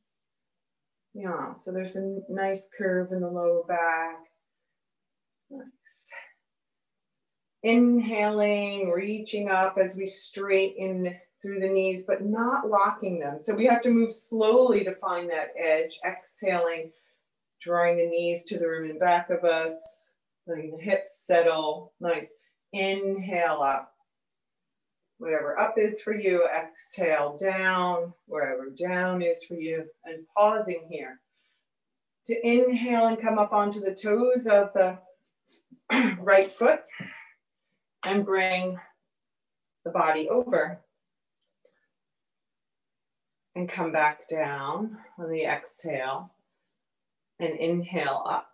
Yeah, so there's a nice curve in the lower back. Nice. Inhaling, reaching up as we straighten through the knees, but not locking them. So we have to move slowly to find that edge. Exhaling, drawing the knees to the room and back of us, letting the hips settle. Nice. Inhale up. Whatever up is for you, exhale down, wherever down is for you, and pausing here. To inhale and come up onto the toes of the right foot and bring the body over. And come back down on the exhale and inhale up.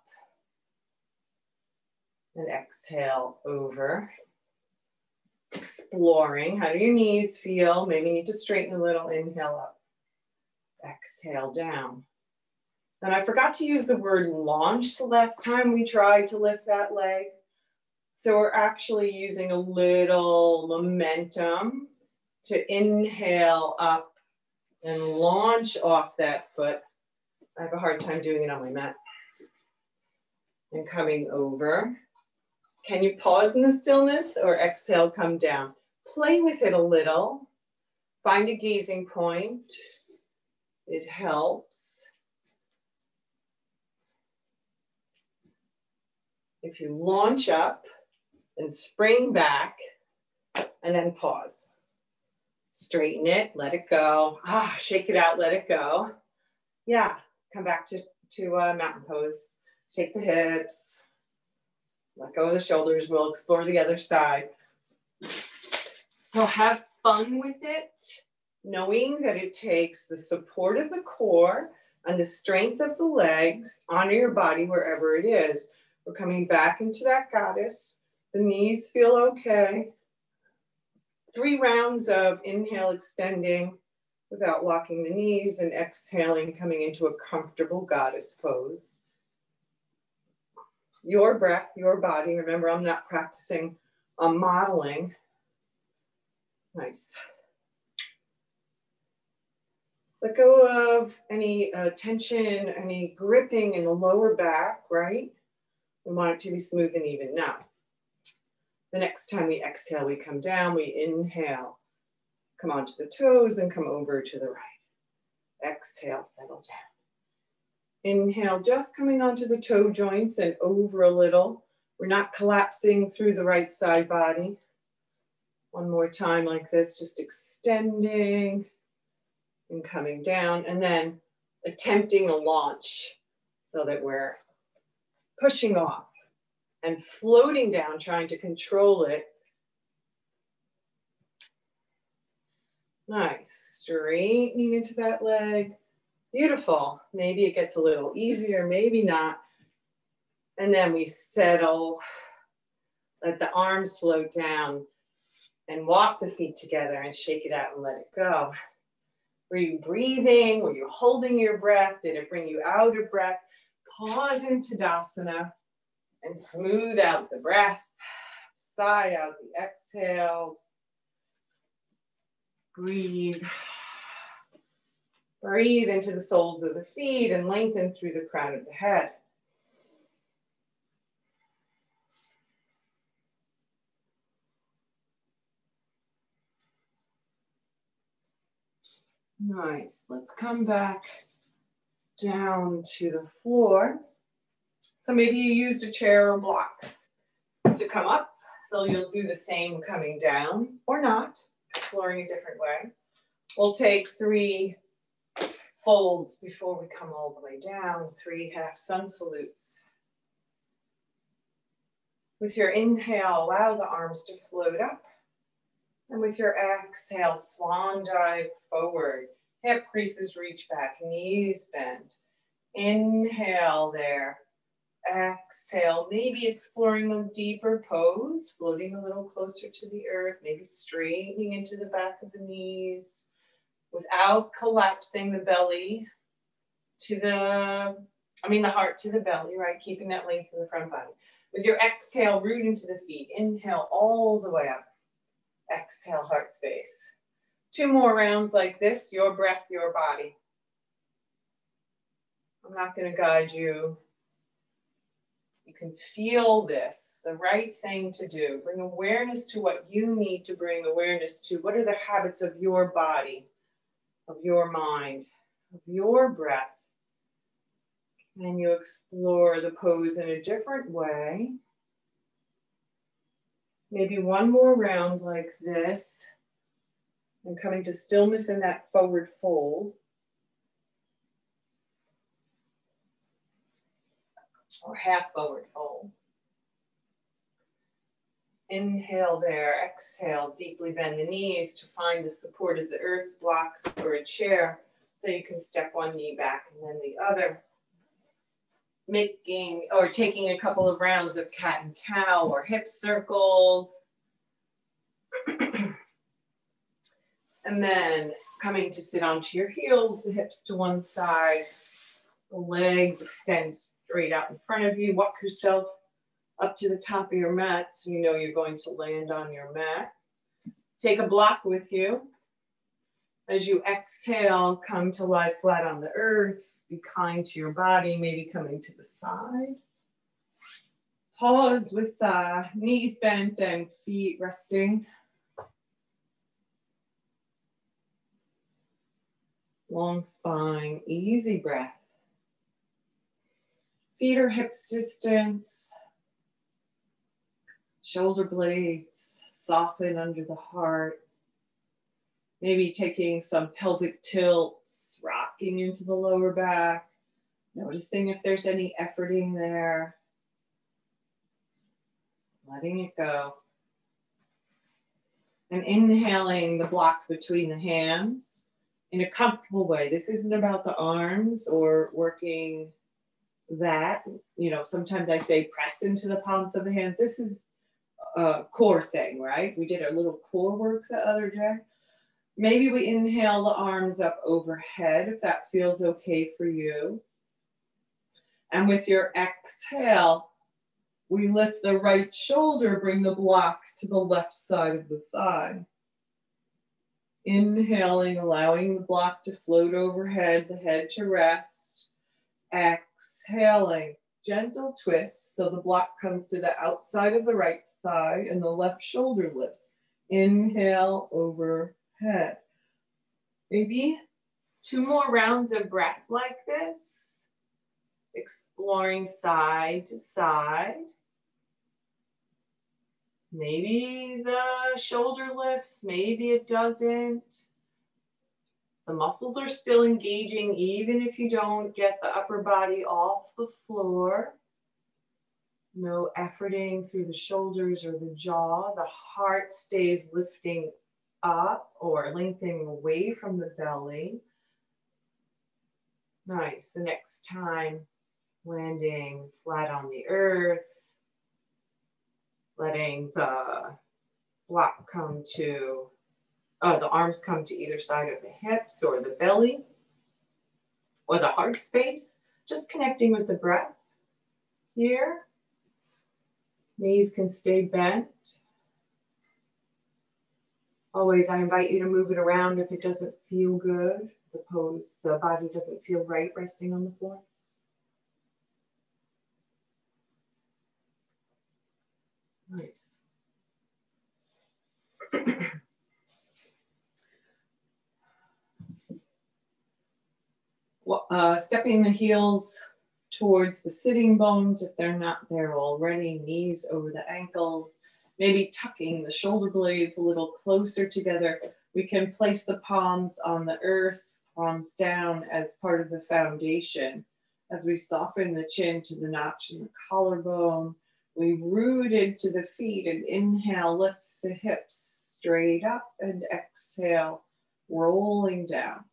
And exhale over. Exploring, how do your knees feel? Maybe you need to straighten a little, inhale up. Exhale down. And I forgot to use the word launch the last time we tried to lift that leg. So we're actually using a little momentum to inhale up and launch off that foot. I have a hard time doing it on my mat. And coming over. Can you pause in the stillness or exhale, come down? Play with it a little. Find a gazing point. It helps. If you launch up and spring back and then pause. Straighten it, let it go. Shake it out, let it go. Yeah, come back to mountain pose. Shake the hips. Let go of the shoulders. We'll explore the other side. So have fun with it, knowing that it takes the support of the core and the strength of the legs. Honor your body wherever it is. We're coming back into that goddess. The knees feel okay. 3 rounds of inhale, extending without locking the knees, and exhaling, coming into a comfortable goddess pose. Your breath, your body. Remember, I'm not practicing, I'm modeling. Nice. Let go of any tension, any gripping in the lower back, right? We want it to be smooth and even. Now, the next time we exhale, we come down, we inhale, come onto the toes and come over to the right. Exhale, settle down. Inhale, just coming onto the toe joints and over a little. We're not collapsing through the right side body. One more time like this, just extending and coming down, and then attempting a launch so that we're pushing off and floating down, trying to control it. Nice, straightening into that leg. Beautiful. Maybe it gets a little easier, maybe not. And then we settle, let the arms float down and walk the feet together and shake it out and let it go. Were you breathing? Were you holding your breath? Did it bring you out of breath? Pause in Tadasana and smooth out the breath. Sigh out the exhales. Breathe. Breathe into the soles of the feet and lengthen through the crown of the head. Nice. Let's come back down to the floor. So maybe you used a chair or blocks to come up. So you'll do the same coming down or not, exploring a different way. We'll take 3 folds before we come all the way down, 3 half sun salutes. With your inhale, allow the arms to float up. And with your exhale, swan dive forward. Hip creases reach back, knees bend. Inhale there. Exhale, maybe exploring a deeper pose, floating a little closer to the earth, maybe straightening into the back of the knees without collapsing the belly to the heart to the belly, right? Keeping that length in the front body. With your exhale, root into the feet. Inhale all the way up. Exhale, heart space. 2 more rounds like this, your breath, your body. I'm not going to guide you. You can feel this, the right thing to do. Bring awareness to what you need to bring awareness to. What are the habits of your body, of your mind, of your breath? Can you explore the pose in a different way? Maybe 1 more round like this. And coming to stillness in that forward fold. Or half forward fold. Inhale there, exhale, deeply bend the knees to find the support of the earth, blocks or a chair, so you can step 1 knee back and then the other. Taking a couple of rounds of cat and cow or hip circles. And then coming to sit onto your heels, the hips to one side, the legs extend straight out in front of you. Walk yourself up to the top of your mat so you know you're going to land on your mat. Take a block with you. As you exhale, come to lie flat on the earth. Be kind to your body, maybe coming to the side. Pause with knees bent and feet resting. Long spine, easy breath. Feet are hips distance. Shoulder blades soften under the heart. Maybe taking some pelvic tilts, rocking into the lower back. Noticing if there's any efforting there. Letting it go. And inhaling the block between the hands in a comfortable way. This isn't about the arms or working that. You know, sometimes I say press into the palms of the hands. This is a core thing, right? We did our little core work the other day. Maybe we inhale the arms up overhead if that feels okay for you. And with your exhale, we lift the right shoulder, bring the block to the left side of the thigh. Inhaling, allowing the block to float overhead, the head to rest. Exhaling, gentle twist so the block comes to the outside of the right thigh and the left shoulder lifts. Inhale overhead. Maybe 2 more rounds of breath like this. Exploring side to side. Maybe the shoulder lifts, maybe it doesn't. The muscles are still engaging even if you don't get the upper body off the floor. No efforting through the shoulders or the jaw. The heart stays lifting up or lengthening away from the belly. Nice. The next time, landing flat on the earth. Letting the block come to, the arms come to either side of the hips or the belly or the heart space. Just connecting with the breath here. Knees can stay bent. Always, I invite you to move it around if it doesn't feel good. The pose, the body doesn't feel right resting on the floor. Nice. Stepping the heels towards the sitting bones if they're not there already, knees over the ankles, maybe tucking the shoulder blades a little closer together. We can place the palms on the earth, palms down as part of the foundation. As we soften the chin to the notch in the collarbone, we root into the feet and inhale, lift the hips straight up and exhale, rolling down.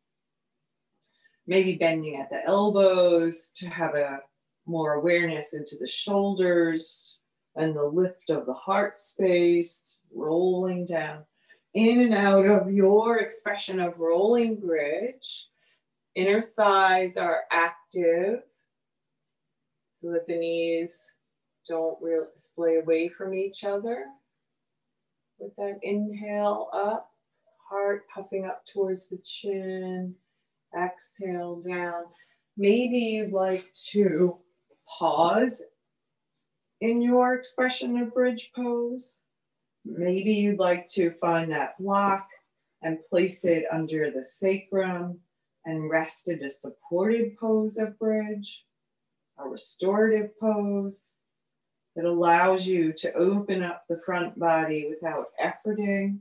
Maybe bending at the elbows to have a more awareness into the shoulders and the lift of the heart space, rolling down. In and out of your expression of rolling bridge. Inner thighs are active so that the knees don't really splay away from each other. With that inhale up, heart puffing up towards the chin. Exhale down. Maybe you'd like to pause in your expression of bridge pose. Maybe you'd like to find that block and place it under the sacrum and rest in a supported pose of bridge, a restorative pose that allows you to open up the front body without efforting.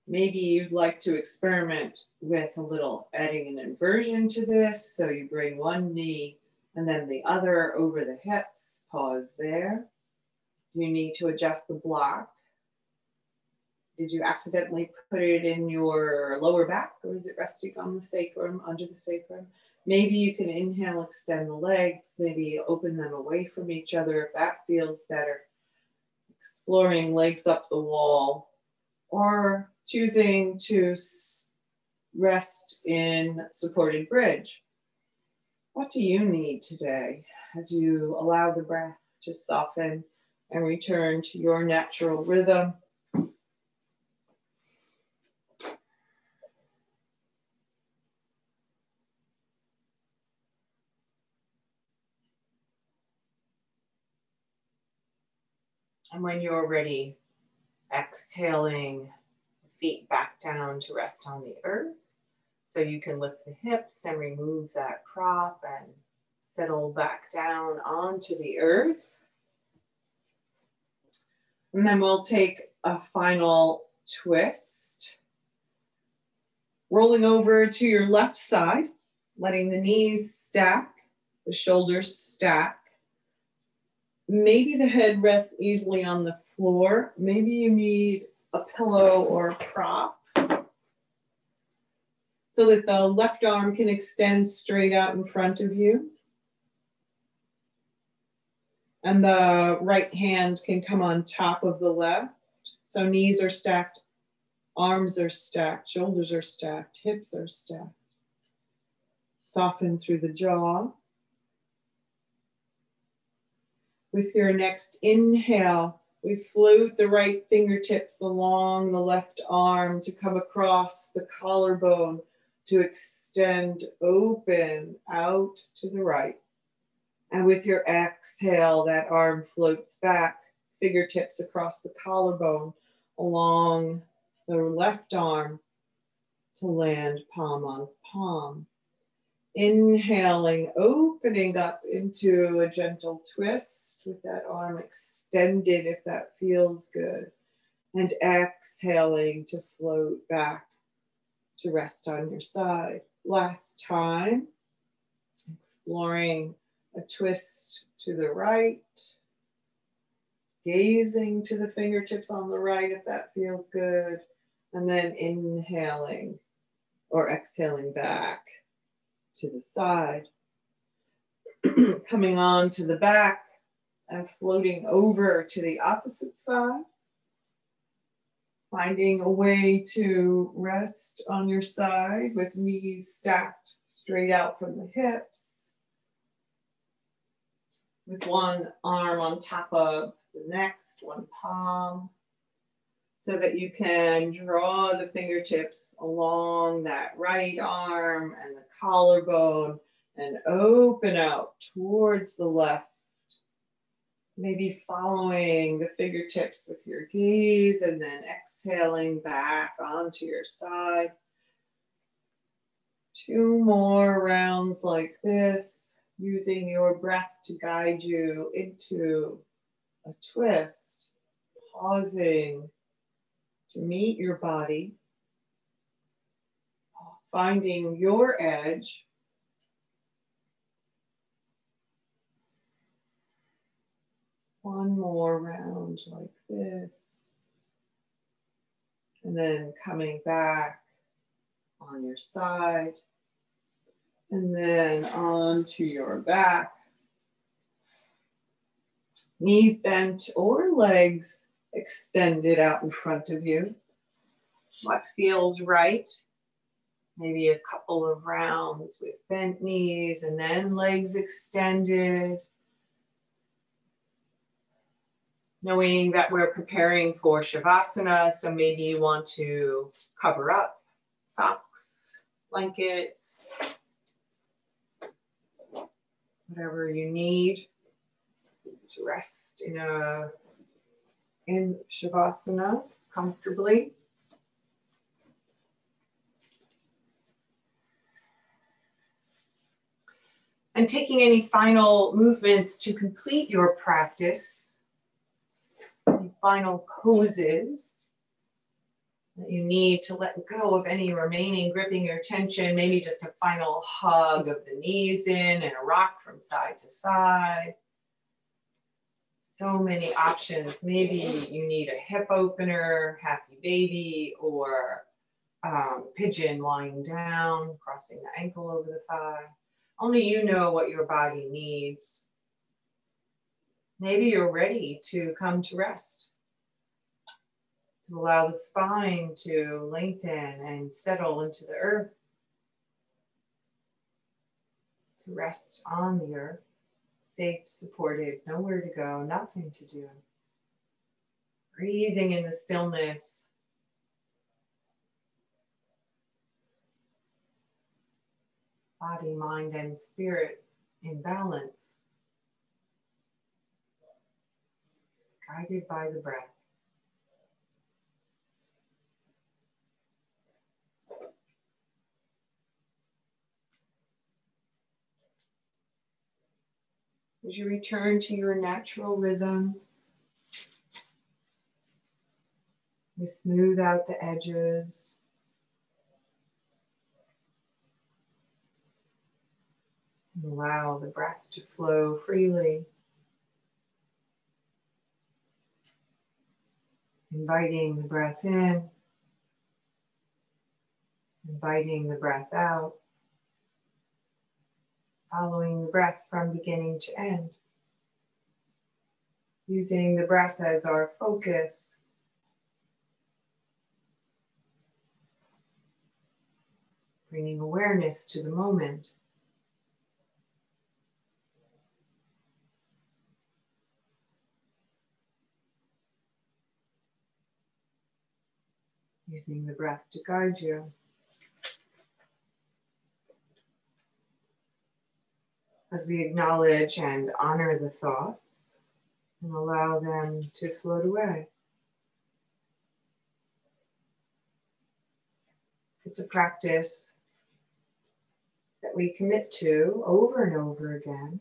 Maybe you'd like to experiment with a little adding an inversion to this. So you bring one knee and then the other over the hips. Pause there. You need to adjust the block. Did you accidentally put it in your lower back, or is it resting on the sacrum, under the sacrum? Maybe you can inhale, extend the legs, maybe open them away from each other if that feels better. Exploring legs up the wall, or choosing to rest in supported bridge. What do you need today as you allow the breath to soften and return to your natural rhythm? And when you're ready, exhaling, feet back down to rest on the earth. So you can lift the hips and remove that prop and settle back down onto the earth. And then we'll take a final twist. Rolling over to your left side, letting the knees stack, the shoulders stack. Maybe the head rests easily on the floor. Maybe you need a pillow or a prop. so that the left arm can extend straight out in front of you. And the right hand can come on top of the left. So knees are stacked, arms are stacked, shoulders are stacked, hips are stacked. Soften through the jaw. With your next inhale, we float the right fingertips along the left arm to come across the collarbone to extend open out to the right. And with your exhale, that arm floats back, fingertips across the collarbone along the left arm to land palm on palm. Inhaling, opening up into a gentle twist with that arm extended if that feels good. And exhaling to float back to rest on your side. Last time, exploring a twist to the right, gazing to the fingertips on the right if that feels good, and then inhaling or exhaling back to the side, coming on to the back and floating over to the opposite side, finding a way to rest on your side with knees stacked straight out from the hips, with one arm on top of the next, one palm, so that you can draw the fingertips along that right arm and the collarbone and open out towards the left. Maybe following the fingertips with your gaze and then exhaling back onto your side. 2 more rounds like this, using your breath to guide you into a twist, pausing to meet your body, finding your edge. One more round like this. And then coming back on your side. And then onto your back. Knees bent or legs extended out in front of you. What feels right? Maybe a couple of rounds with bent knees and then legs extended. Knowing that we're preparing for Shavasana, so maybe you want to cover up, socks, blankets, whatever you need to rest in Shavasana comfortably. And taking any final movements to complete your practice, any final poses that you need to let go of any remaining gripping your tension, maybe just a final hug of the knees in and a rock from side to side. So many options. Maybe you need a hip opener, happy baby, or pigeon lying down, crossing the ankle over the thigh. Only you know what your body needs. Maybe you're ready to come to rest, to allow the spine to lengthen and settle into the earth, to rest on the earth, safe, supported, nowhere to go, nothing to do. Breathing in the stillness. Body, mind, and spirit in balance, guided by the breath. As you return to your natural rhythm, you smooth out the edges. And allow the breath to flow freely. Inviting the breath in Inviting the breath out, following the breath from beginning to end. Using the breath as our focus. Bringing awareness to the moment. Using the breath to guide you. As we acknowledge and honor the thoughts and allow them to float away. It's a practice that we commit to over and over again.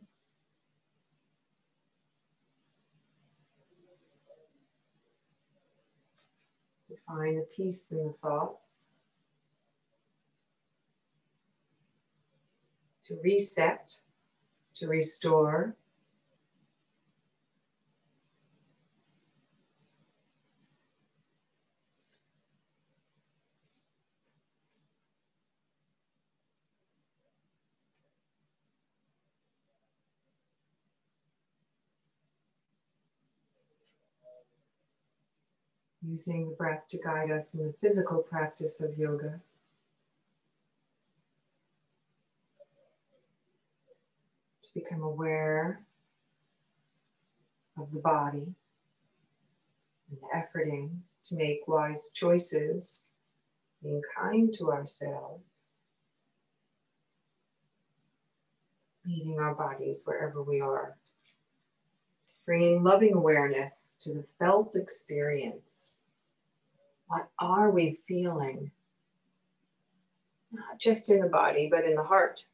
To find a peace in the thoughts. To reset, to restore. Using the breath to guide us in the physical practice of yoga. To become aware of the body and efforting to make wise choices, being kind to ourselves, meeting our bodies wherever we are. Bringing loving awareness to the felt experience. What are we feeling? Not just in the body, but in the heart.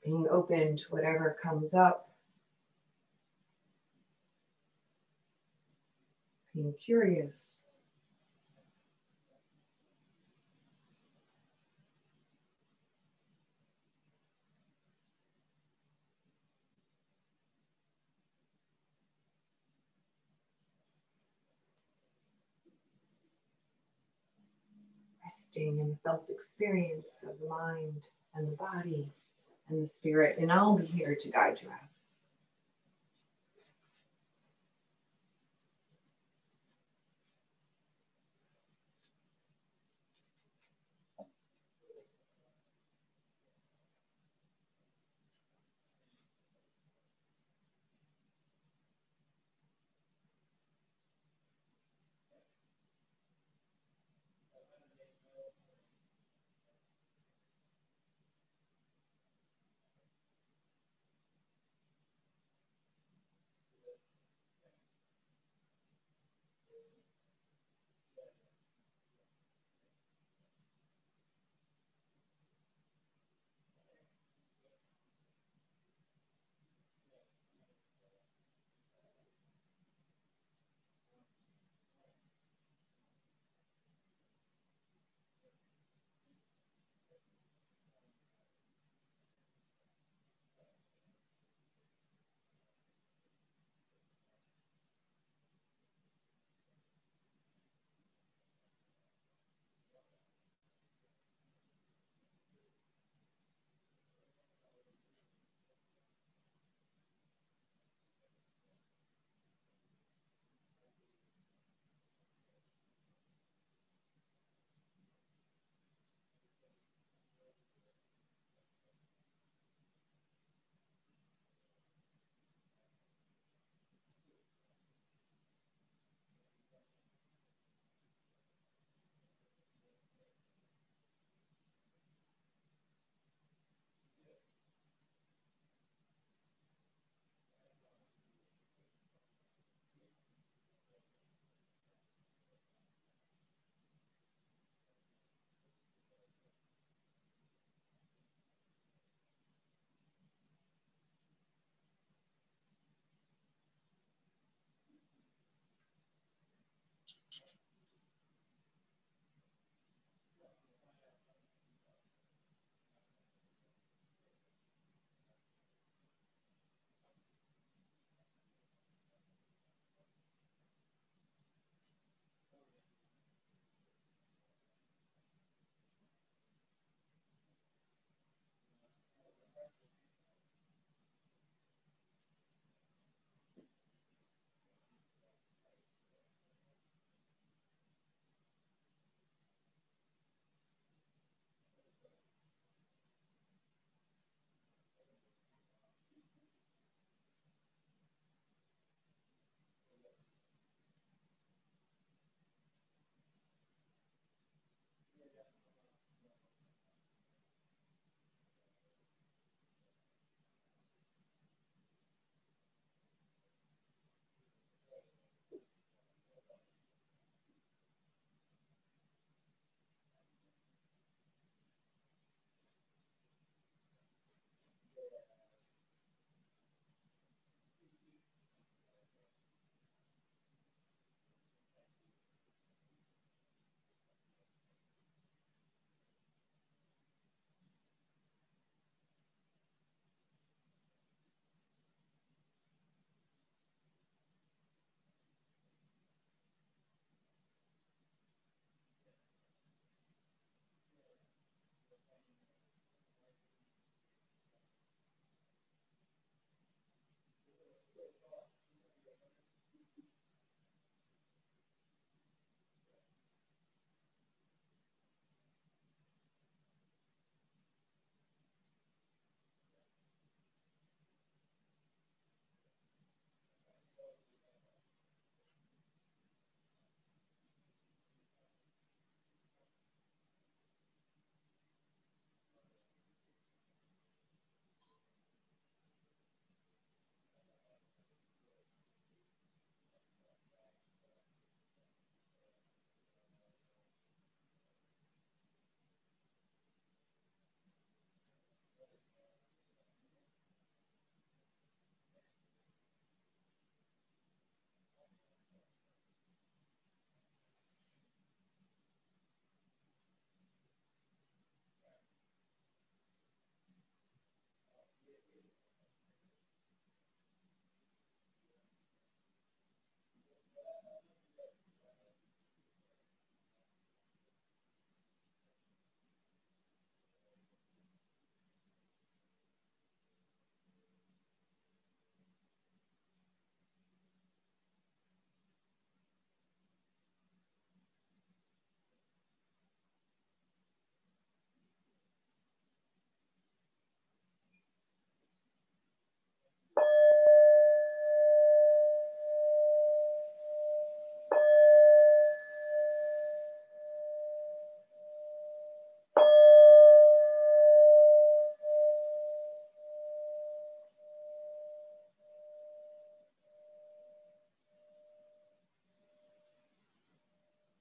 Being open to whatever comes up. Being curious. Resting in the felt experience of the mind and the body and the spirit, and I'll be here to guide you out.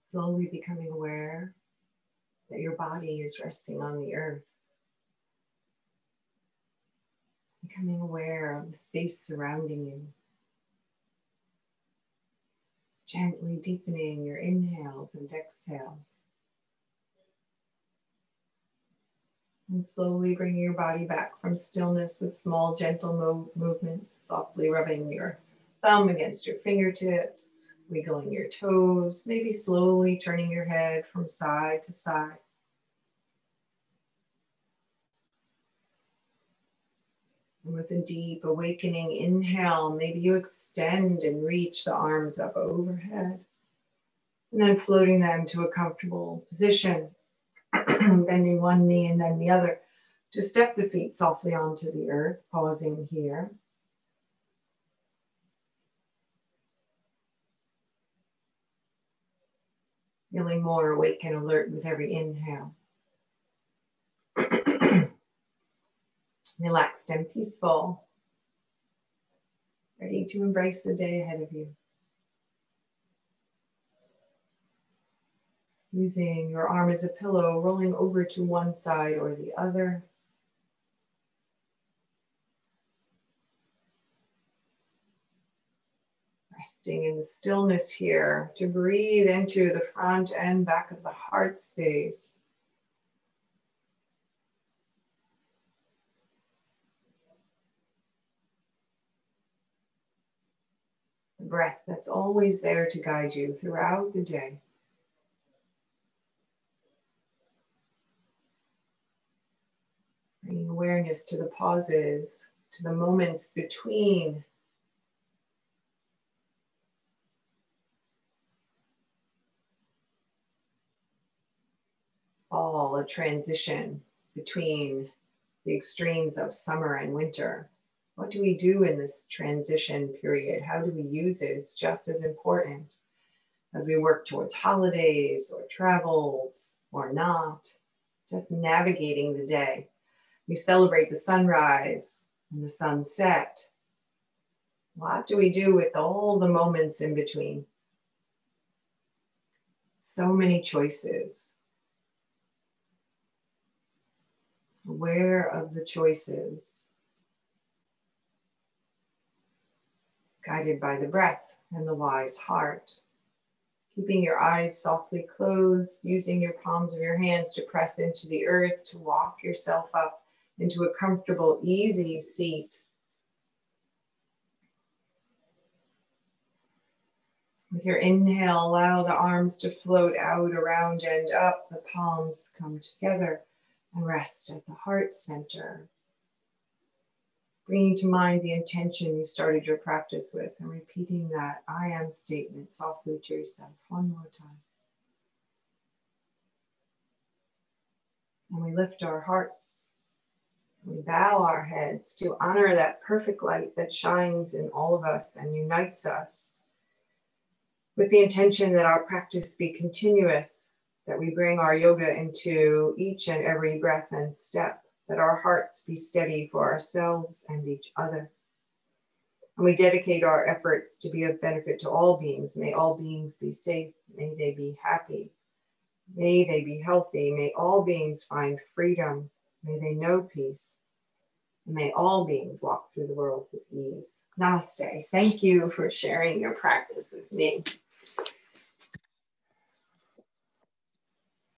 Slowly becoming aware that your body is resting on the earth. Becoming aware of the space surrounding you. Gently deepening your inhales and exhales. And slowly bringing your body back from stillness with small, gentle movements, softly rubbing your thumb against your fingertips, wiggling your toes, maybe slowly turning your head from side to side. And with a deep awakening inhale, maybe you extend and reach the arms up overhead. And then floating them to a comfortable position, bending one knee and then the other. To step the feet softly onto the earth, pausing here. Feeling more awake and alert with every inhale. Relaxed and peaceful. Ready to embrace the day ahead of you. Using your arm as a pillow, rolling over to one side or the other. Resting in the stillness here to breathe into the front and back of the heart space. The breath that's always there to guide you throughout the day. Bringing awareness to the pauses, to the moments between. Fall, a transition between the extremes of summer and winter. What do we do in this transition period? How do we use it? It's just as important as we work towards holidays or travels or not, just navigating the day. We celebrate the sunrise and the sunset. What do we do with all the moments in between? So many choices. Aware of the choices. Guided by the breath and the wise heart. Keeping your eyes softly closed, using your palms of your hands to press into the earth, to walk yourself up into a comfortable, easy seat. With your inhale, allow the arms to float out, around, and up. The palms come together and rest at the heart center. Bringing to mind the intention you started your practice with and repeating that I am statement softly to yourself one more time. And we lift our hearts. We bow our heads to honor that perfect light that shines in all of us and unites us, with the intention that our practice be continuous, that we bring our yoga into each and every breath and step, that our hearts be steady for ourselves and each other. And we dedicate our efforts to be of benefit to all beings. May all beings be safe. May they be happy. May they be healthy. May all beings find freedom. May they know peace. And may all beings walk through the world with ease. Namaste. Thank you for sharing your practice with me.